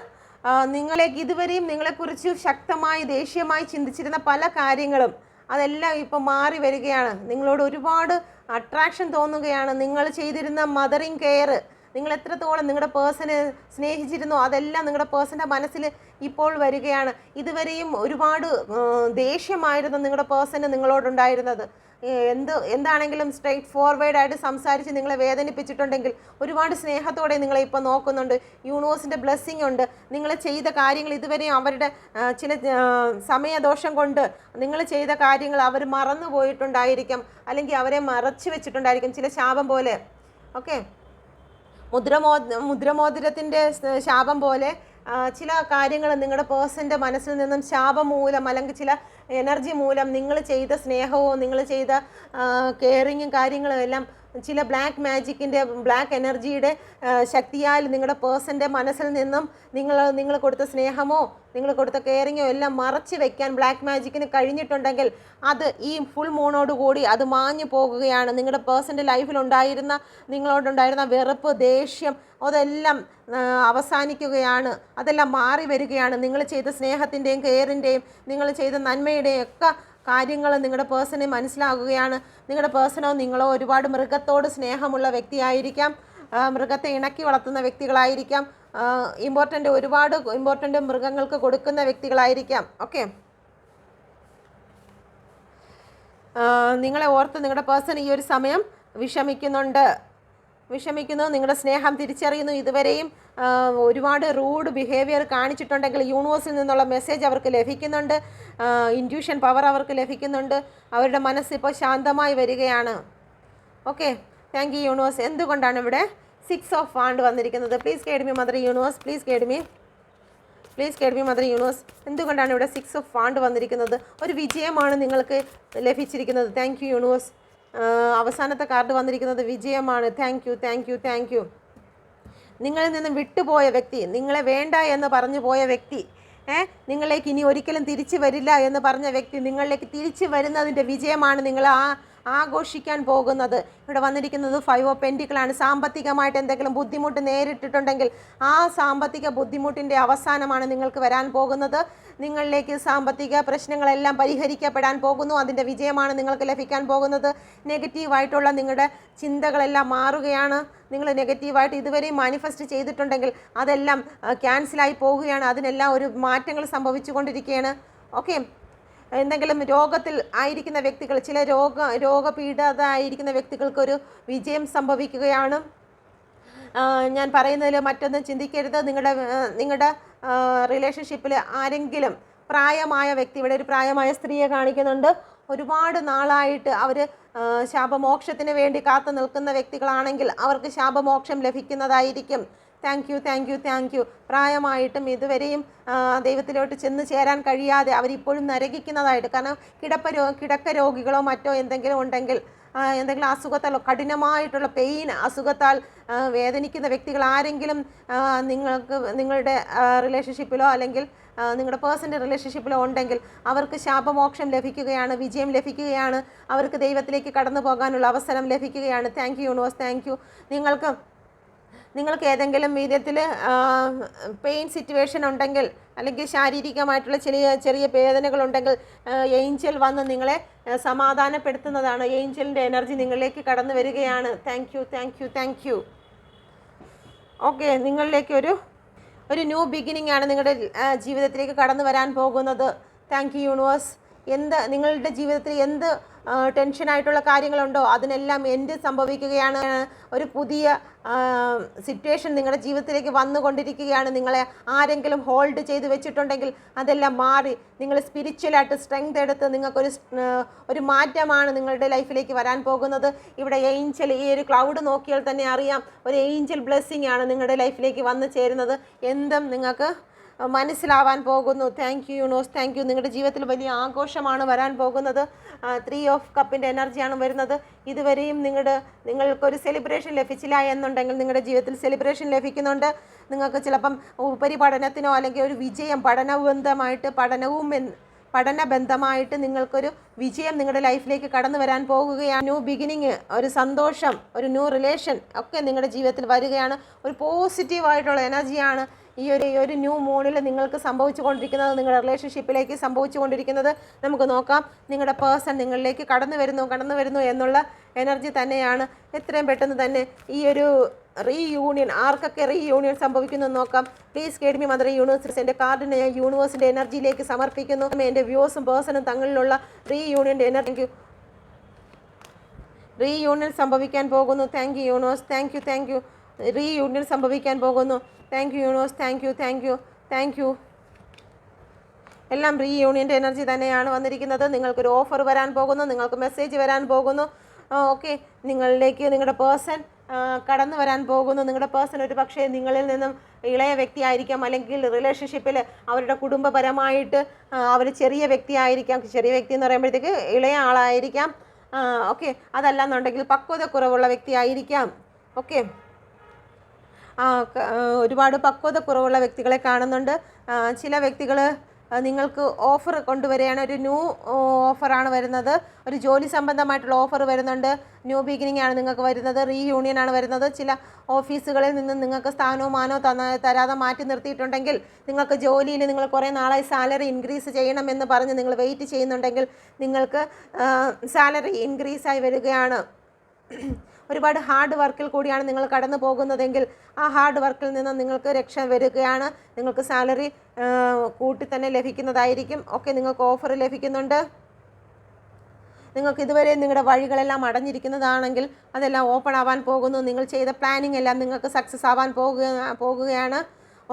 നിങ്ങളേക്ക് ഇതുവരെയും നിങ്ങളെക്കുറിച്ച് ശക്തമായി ദേഷ്യമായി ചിന്തിച്ചിരുന്ന പല കാര്യങ്ങളും അതെല്ലാം ഇപ്പോൾ മാറി വരികയാണ്. നിങ്ങളോട് ഒരുപാട് അട്രാക്ഷൻ തോന്നുകയാണ്. നിങ്ങൾ ചെയ്തിരുന്ന മദറിങ് കെയർ, നിങ്ങൾ എത്രത്തോളം നിങ്ങളുടെ പേഴ്സണെ സ്നേഹിച്ചിരുന്നോ അതെല്ലാം നിങ്ങളുടെ പേഴ്സൻ്റെ മനസ്സിൽ ഇപ്പോൾ വരികയാണ്. ഇതുവരെയും ഒരുപാട് ദേഷ്യമായിരുന്നു നിങ്ങളുടെ പേഴ്സന് നിങ്ങളോടുണ്ടായിരുന്നത്. എന്താണെങ്കിലും സ്ട്രെയിറ്റ് ഫോർവേഡായിട്ട് സംസാരിച്ച് നിങ്ങളെ വേദനിപ്പിച്ചിട്ടുണ്ടെങ്കിൽ ഒരുപാട് സ്നേഹത്തോടെ നിങ്ങളെ ഇപ്പോൾ നോക്കുന്നുണ്ട്. യൂണിവേഴ്സിൻ്റെ ബ്ലെസ്സിങ് ഉണ്ട്. നിങ്ങൾ ചെയ്ത കാര്യങ്ങൾ ഇതുവരെയും അവരുടെ ചില സമയദോഷം കൊണ്ട് നിങ്ങൾ ചെയ്ത കാര്യങ്ങൾ അവർ മറന്നു പോയിട്ടുണ്ടായിരിക്കും, അല്ലെങ്കിൽ അവരെ മറച്ചു വെച്ചിട്ടുണ്ടായിരിക്കും, ചില ശാപം പോലെ. ഓക്കെ, മുദ്രമോതിരത്തിൻ്റെ ശാപം പോലെ ചില കാര്യങ്ങൾ നിങ്ങളുടെ പേഴ്സൻ്റെ മനസ്സിൽ നിന്നും ശാപം മൂലം അല്ലെങ്കിൽ ചില എനർജി മൂലം നിങ്ങൾ ചെയ്ത സ്നേഹവും നിങ്ങൾ ചെയ്ത കെയറിങ്ങും കാര്യങ്ങളും എല്ലാം ചില ബ്ലാക്ക് മാജിക്കിൻ്റെ ബ്ലാക്ക് എനർജിയുടെ ശക്തിയാൽ നിങ്ങളുടെ പേഴ്സൻ്റെ മനസ്സിൽ നിന്നും നിങ്ങൾ കൊടുത്ത സ്നേഹമോ നിങ്ങൾ കൊടുത്ത കെയറിങ്ങോ എല്ലാം മറച്ച് വെക്കാൻ ബ്ലാക്ക് മാജിക്കിന് കഴിഞ്ഞിട്ടുണ്ടെങ്കിൽ അത് ഈ ഫുൾ മൂണോടുകൂടി അത് മാഞ്ഞു പോകുകയാണ്. നിങ്ങളുടെ പേഴ്സൻ്റെ ലൈഫിലുണ്ടായിരുന്ന നിങ്ങളോടുണ്ടായിരുന്ന വെറുപ്പ്, ദേഷ്യം അതെല്ലാം അവസാനിക്കുകയാണ്. അതെല്ലാം മാറി വരികയാണ്. നിങ്ങൾ ചെയ്ത സ്നേഹത്തിൻ്റെയും കെയറിൻ്റെയും നിങ്ങൾ ചെയ്ത നന്മയുടെയും ഒക്കെ കാര്യങ്ങൾ നിങ്ങളുടെ പേഴ്സണെ മനസ്സിലാകുകയാണ്. നിങ്ങളുടെ പേഴ്സണോ നിങ്ങളോ ഒരുപാട് മൃഗത്തോട് സ്നേഹമുള്ള വ്യക്തിയായിരിക്കാം, മൃഗത്തെ ഇണക്കി വളർത്തുന്ന വ്യക്തികളായിരിക്കാം, ഒരുപാട് ഇമ്പോർട്ടൻ്റ് മൃഗങ്ങൾക്ക് കൊടുക്കുന്ന വ്യക്തികളായിരിക്കാം. ഓക്കെ, നിങ്ങളെ ഓർത്ത് നിങ്ങളുടെ പേഴ്സൺ ഈ ഒരു സമയം വിഷമിക്കുന്നു. നിങ്ങളുടെ സ്നേഹം തിരിച്ചറിയുന്നു. ഇതുവരെയും ഒരുപാട് റൂഡ് ബിഹേവിയർ കാണിച്ചിട്ടുണ്ടെങ്കിൽ യൂണിവേഴ്സിൽ നിന്നുള്ള മെസ്സേജ് അവർക്ക് ലഭിക്കുന്നുണ്ട്. ഇൻറ്റ്യൂഷൻ പവർ അവർക്ക് ലഭിക്കുന്നുണ്ട്. അവരുടെ മനസ്സിപ്പോൾ ശാന്തമായി വരികയാണ്. Okay, thank you universe. എന്തുകൊണ്ടാണ് ഇവിടെ 6 ഓഫ് വാണ്ട് വന്നിരിക്കുന്നത്? Please guide me mother universe. Please guide me mother universe. എന്തുകൊണ്ടാണ് ഇവിടെ 6 ഓഫ് വാണ്ട് വന്നിരിക്കുന്നത്? ഒരു വിജയമാണ് നിങ്ങൾക്ക് ലഭിച്ചിരിക്കുന്നത്. Thank you universe. അവസാനത്തെ കാർഡ് വന്നിരിക്കുന്നത് വിജയമാണ്. Thank you. നിങ്ങളിൽ നിന്ന് വിട്ടുപോയ വ്യക്തി, നിങ്ങളെ വേണ്ട എന്ന് പറഞ്ഞു പോയ വ്യക്തി, നിങ്ങളിലേക്ക് ഇനി ഒരിക്കലും തിരിച്ചു വരില്ല എന്ന് പറഞ്ഞ വ്യക്തി നിങ്ങളിലേക്ക് തിരിച്ചു വരുന്നതിൻ്റെ വിജയമാണ് നിങ്ങൾ ആഘോഷിക്കാൻ പോകുന്നത്. ഇവിടെ വന്നിരിക്കുന്നത് 5 ഓഫ് പെൻറ്റിക്കിളാണ്. സാമ്പത്തികമായിട്ട് എന്തെങ്കിലും ബുദ്ധിമുട്ട് നേരിട്ടിട്ടുണ്ടെങ്കിൽ ആ സാമ്പത്തിക ബുദ്ധിമുട്ടിൻ്റെ അവസാനമാണ് നിങ്ങൾക്ക് വരാൻ പോകുന്നത്. നിങ്ങളിലേക്ക് സാമ്പത്തിക പ്രശ്നങ്ങളെല്ലാം പരിഹരിക്കപ്പെടാൻ പോകുന്നു. അതിൻ്റെ വിജയമാണ് നിങ്ങൾക്ക് ലഭിക്കാൻ പോകുന്നത്. നെഗറ്റീവായിട്ടുള്ള നിങ്ങളുടെ ചിന്തകളെല്ലാം മാറുകയാണ്. നിങ്ങൾ നെഗറ്റീവായിട്ട് ഇതുവരെയും മാനിഫെസ്റ്റ് ചെയ്തിട്ടുണ്ടെങ്കിൽ അതെല്ലാം ക്യാൻസലായി പോവുകയാണ്. അതിനെല്ലാം ഒരു മാറ്റങ്ങൾ സംഭവിച്ചു കൊണ്ടിരിക്കുകയാണ്. ഓക്കെ, എന്തെങ്കിലും രോഗത്തിൽ ആയിരിക്കുന്ന വ്യക്തികൾ, ചില രോഗപീഡിതരായിരിക്കുന്ന വ്യക്തികൾക്കൊരു വിജയം സംഭവിക്കുകയാണ്. ഞാൻ പറയുന്നതിൽ മറ്റൊന്നും ചിന്തിക്കരുത്. നിങ്ങളുടെ റിലേഷൻഷിപ്പിൽ ആരെങ്കിലും പ്രായമായ വ്യക്തി, ഇവിടെ ഒരു പ്രായമായ സ്ത്രീയെ കാണിക്കുന്നുണ്ട്. ഒരുപാട് നാളായിട്ട് അവർ ശാപമോക്ഷത്തിന് വേണ്ടി കാത്തു നിൽക്കുന്ന വ്യക്തികളാണെങ്കിൽ അവർക്ക് ശാപമോക്ഷം ലഭിക്കുന്നതായിരിക്കും. Thank you. പ്രായമായിട്ടും ഇതുവരെയും ദൈവത്തിലോട്ട് ചെന്ന് ചേരാൻ കഴിയാതെ അവരിപ്പോഴും നരകിക്കുന്നതായിട്ട്, കാരണം കിടക്ക രോഗികളോ മറ്റോ എന്തെങ്കിലും ഉണ്ടെങ്കിൽ, എന്തെങ്കിലും അസുഖത്താലോ കഠിനമായിട്ടുള്ള അസുഖത്താൽ വേദനിക്കുന്ന വ്യക്തികൾ ആരെങ്കിലും നിങ്ങളുടെ റിലേഷൻഷിപ്പിലോ അല്ലെങ്കിൽ നിങ്ങളുടെ പേഴ്സൻ്റെ റിലേഷൻഷിപ്പിലോ ഉണ്ടെങ്കിൽ അവർക്ക് ശാപമോക്ഷം ലഭിക്കുകയാണ്, വിജയം ലഭിക്കുകയാണ്. അവർക്ക് ദൈവത്തിലേക്ക് കടന്നു പോകാനുള്ള അവസരം ലഭിക്കുകയാണ്. Thank you universe. Thank U. നിങ്ങൾക്ക് ഏതെങ്കിലും വിധത്തിൽ പെയിൻ സിറ്റുവേഷൻ ഉണ്ടെങ്കിൽ അല്ലെങ്കിൽ ശാരീരികമായിട്ടുള്ള ചെറിയ വേദനകളുണ്ടെങ്കിൽ ഏഞ്ചൽ വന്ന് നിങ്ങളെ സമാധാനപ്പെടുത്തുന്നതാണ്. ഏഞ്ചലിൻ്റെ എനർജി നിങ്ങളിലേക്ക് കടന്നു വരികയാണ്. Thank you. ഓക്കെ, നിങ്ങളിലേക്ക് ഒരു ന്യൂ ബിഗിനിങ് ആണ് നിങ്ങളുടെ ജീവിതത്തിലേക്ക് കടന്നു വരാൻ പോകുന്നത്. Thank you universe. നിങ്ങളുടെ ജീവിതത്തിൽ എന്ത് ടെൻഷനായിട്ടുള്ള കാര്യങ്ങളുണ്ടോ അതിനെല്ലാം എൻഡ് സംഭവിക്കുകയാണ്. ഒരു പുതിയ സിറ്റുവേഷൻ നിങ്ങളുടെ ജീവിതത്തിലേക്ക് വന്നുകൊണ്ടിരിക്കുകയാണ്. നിങ്ങളെ ആരെങ്കിലും ഹോൾഡ് ചെയ്ത് വെച്ചിട്ടുണ്ടെങ്കിൽ അതെല്ലാം മാറി നിങ്ങൾ സ്പിരിച്വലായിട്ട് സ്ട്രെങ്ത് എടുത്ത് നിങ്ങൾക്കൊരു മാറ്റമാണ് നിങ്ങളുടെ ലൈഫിലേക്ക് വരാൻ പോകുന്നത്. ഇവിടെ ഏഞ്ചൽ, ഈ ഒരു ക്ലൗഡ് നോക്കിയാൽ തന്നെ അറിയാം, ഒരു ഏഞ്ചൽ ബ്ലെസ്സിങ് ആണ് നിങ്ങളുടെ ലൈഫിലേക്ക് വന്നു ചേരുന്നത്. എന്തും നിങ്ങൾക്ക് മനസ്സിലാവാൻ പോകുന്നു. Thank you universe. Thank U. നിങ്ങളുടെ ജീവിതത്തിൽ വലിയ ആഘോഷമാണ് വരാൻ പോകുന്നത്. 3 ഓഫ് കപ്പിൻ്റെ എനർജിയാണ് വരുന്നത്. ഇതുവരെയും നിങ്ങൾക്കൊരു സെലിബ്രേഷൻ ലഭിച്ചില്ല എന്നുണ്ടെങ്കിൽ നിങ്ങളുടെ ജീവിതത്തിൽ സെലിബ്രേഷൻ ലഭിക്കുന്നുണ്ട്. നിങ്ങൾക്ക് ചിലപ്പം ഉപരിപഠനത്തിനോ അല്ലെങ്കിൽ ഒരു വിജയം പഠനബന്ധമായിട്ട് നിങ്ങൾക്കൊരു വിജയം നിങ്ങളുടെ ലൈഫിലേക്ക് കടന്നു വരാൻ പോകുകയാണ്. ന്യൂ ബിഗിനിങ്, ഒരു സന്തോഷം, ഒരു ന്യൂ റിലേഷൻ ഒക്കെ നിങ്ങളുടെ ജീവിതത്തിൽ വരികയാണ്. ഒരു പോസിറ്റീവായിട്ടുള്ള എനർജിയാണ് ഈ ഒരു ന്യൂ മൂണിൽ നിങ്ങൾക്ക് സംഭവിച്ചു കൊണ്ടിരിക്കുന്നത്, നിങ്ങളുടെ റിലേഷൻഷിപ്പിലേക്ക് സംഭവിച്ചു കൊണ്ടിരിക്കുന്നത്. നമുക്ക് നോക്കാം. നിങ്ങളുടെ പേഴ്സൺ നിങ്ങളിലേക്ക് കടന്നു വരുന്നു എന്നുള്ള എനർജി തന്നെയാണ്. എത്രയും പെട്ടെന്ന് തന്നെ ഈ ഒരു റീയൂണിയൻ, ആർക്കൊക്കെ റീയൂണിയൻ സംഭവിക്കുന്നു നോക്കാം. Please guide me mother universe. എൻ്റെ കാർഡിനെ ഞാൻ യൂണിവേഴ്സിൻ്റെ എനർജിയിലേക്ക് സമർപ്പിക്കുന്നു. എൻ്റെ വ്യൂസും പേഴ്സണും തങ്ങളിലുള്ള റീയൂണിയൻ്റെ എനർജി റീയൂണിയൻ സംഭവിക്കാൻ പോകുന്നു. Thank you universe. Thank U. Reunion സംഭവിക്കാൻ പോകുന്നു. Thank you universe. Thank U. എല്ലാം റീയൂണിയൻ്റെ എനർജി തന്നെയാണ് വന്നിരിക്കുന്നത്. നിങ്ങൾക്കൊരു ഓഫർ വരാൻ പോകുന്നു, നിങ്ങൾക്ക് മെസ്സേജ് വരാൻ പോകുന്നു. ഓക്കെ, നിങ്ങളിലേക്ക് നിങ്ങളുടെ പേഴ്സൺ കടന്നു വരാൻ പോകുന്നു. നിങ്ങളുടെ പേഴ്സൺ ഒരു പക്ഷേ നിങ്ങളിൽ നിന്നും ഇളയ വ്യക്തിയായിരിക്കാം, അല്ലെങ്കിൽ റിലേഷൻഷിപ്പിൽ അവരുടെ കുടുംബപരമായിട്ട് അവർ ചെറിയ വ്യക്തിയായിരിക്കാം. ചെറിയ വ്യക്തി എന്ന് പറയുമ്പോഴത്തേക്ക് ഇളയ ആളായിരിക്കാം. ഓക്കെ, അതല്ലാന്നുണ്ടെങ്കിൽ പക്വതക്കുറവുള്ള വ്യക്തിയായിരിക്കാം. ഓക്കെ, ഒരുപാട് പക്വതക്കുറവുള്ള വ്യക്തികളെ കാണുന്നുണ്ട്. ചില വ്യക്തികൾ നിങ്ങൾക്ക് ഓഫർ കൊണ്ടുവരികയാണ്. ഒരു ന്യൂ ഓഫറാണ് വരുന്നത്. ഒരു ജോലി സംബന്ധമായിട്ടുള്ള ഓഫർ വരുന്നുണ്ട്. ന്യൂ ബിഗിനിങ് ആണ് നിങ്ങൾക്ക് വരുന്നത്. റീയൂണിയൻ ആണ് വരുന്നത്. ചില ഓഫീസുകളിൽ നിന്ന് നിങ്ങൾക്ക് സ്ഥാനമോ മാനോ തരാതെ മാറ്റി നിർത്തിയിട്ടുണ്ടെങ്കിൽ, നിങ്ങൾക്ക് ജോലിയിൽ നിങ്ങൾ കുറേ നാളായി സാലറി ഇൻക്രീസ് ചെയ്യണമെന്ന് പറഞ്ഞ് നിങ്ങൾ വെയിറ്റ് ചെയ്യുന്നുണ്ടെങ്കിൽ നിങ്ങൾക്ക് സാലറി ഇൻക്രീസായി വരികയാണ്. ഒരുപാട് ഹാർഡ് വർക്കിൽ കൂടിയാണ് നിങ്ങൾ കടന്നു പോകുന്നതെങ്കിൽ ആ ഹാർഡ് വർക്കിൽ നിന്ന് നിങ്ങൾക്ക് രക്ഷ വരികയാണ്. നിങ്ങൾക്ക് സാലറി കൂട്ടി തന്നെ ലഭിക്കുന്നതായിരിക്കും. ഓക്കെ, നിങ്ങൾക്ക് ഓഫർ ലഭിക്കുന്നുണ്ട്. നിങ്ങൾക്ക് ഇതുവരെ നിങ്ങളുടെ വഴികളെല്ലാം അടഞ്ഞിരിക്കുന്നതാണെങ്കിൽ അതെല്ലാം ഓപ്പൺ ആവാൻ പോകുന്നു. നിങ്ങൾ ചെയ്ത പ്ലാനിങ് എല്ലാം നിങ്ങൾക്ക് സക്സസ് ആവാൻ പോകുകയാണ്.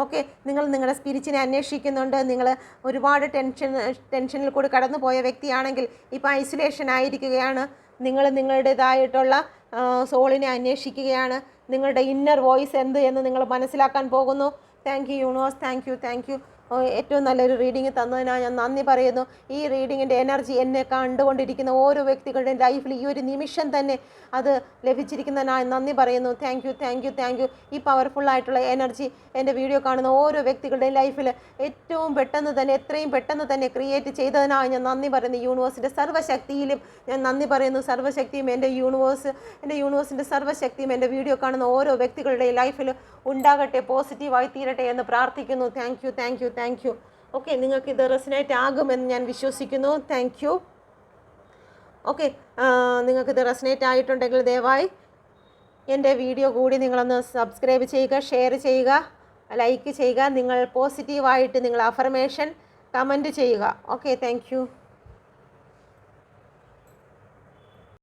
ഓക്കെ, നിങ്ങൾ നിങ്ങളുടെ സ്പിരിറ്റിനെ അന്വേഷിക്കുന്നുണ്ട്. നിങ്ങൾ ഒരുപാട് ടെൻഷനിൽ കൂടി കടന്നു പോയ വ്യക്തിയാണെങ്കിൽ ഇപ്പോൾ ഐസൊലേഷൻ ആയിരിക്കുകയാണ്. നിങ്ങൾ നിങ്ങളുടേതായിട്ടുള്ള സോളിനെ അന്വേഷിക്കുകയാണ്. നിങ്ങളുടെ ഇന്നർ വോയിസ് എന്ത് എന്ന് നിങ്ങൾ മനസ്സിലാക്കാൻ പോകുന്നു. Thank you universe, thank U. ഏറ്റവും നല്ലൊരു റീഡിങ് തന്നതിനായി ഞാൻ നന്ദി പറയുന്നു. ഈ റീഡിങ്ങിൻ്റെ എനർജി എന്നെ കണ്ടുകൊണ്ടിരിക്കുന്ന ഓരോ വ്യക്തികളുടെയും ലൈഫിൽ ഈ ഒരു നിമിഷം തന്നെ അത് ലഭിച്ചിരിക്കുന്നതിനായി നന്ദി പറയുന്നു. Thank you. ഈ പവർഫുള്ളായിട്ടുള്ള എനർജി എൻ്റെ വീഡിയോ കാണുന്ന ഓരോ വ്യക്തികളുടെയും ലൈഫിൽ എത്രയും പെട്ടെന്ന് തന്നെ ക്രിയേറ്റ് ചെയ്തതിനായി ഞാൻ നന്ദി പറയുന്നു. യൂണിവേഴ്സിൻ്റെ സർവ്വശക്തിയിലും ഞാൻ നന്ദി പറയുന്നു. സർവ്വശക്തിയും എൻ്റെ യൂണിവേഴ്സിൻ്റെ സർവ്വശക്തിയും എൻ്റെ വീഡിയോ കാണുന്ന ഓരോ വ്യക്തികളുടെയും ലൈഫിൽ ഉണ്ടാകട്ടെ, പോസിറ്റീവായി തീരട്ടെ എന്ന് പ്രാർത്ഥിക്കുന്നു. Thank you. ഓക്കെ, നിങ്ങൾക്ക് ഇത് റെസനേറ്റ് ആകുമെന്ന് ഞാൻ വിശ്വസിക്കുന്നു. Thank you. ഓക്കെ, നിങ്ങൾക്കിത് റെസനേറ്റ് ആയിട്ടുണ്ടെങ്കിൽ ദയവായി എൻ്റെ വീഡിയോ കൂടി നിങ്ങളൊന്ന് സബ്സ്ക്രൈബ് ചെയ്യുക, ഷെയർ ചെയ്യുക, ലൈക്ക് ചെയ്യുക. നിങ്ങൾ പോസിറ്റീവായിട്ട് നിങ്ങൾ അഫർമേഷൻ കമൻറ്റ് ചെയ്യുക. Okay, thank you.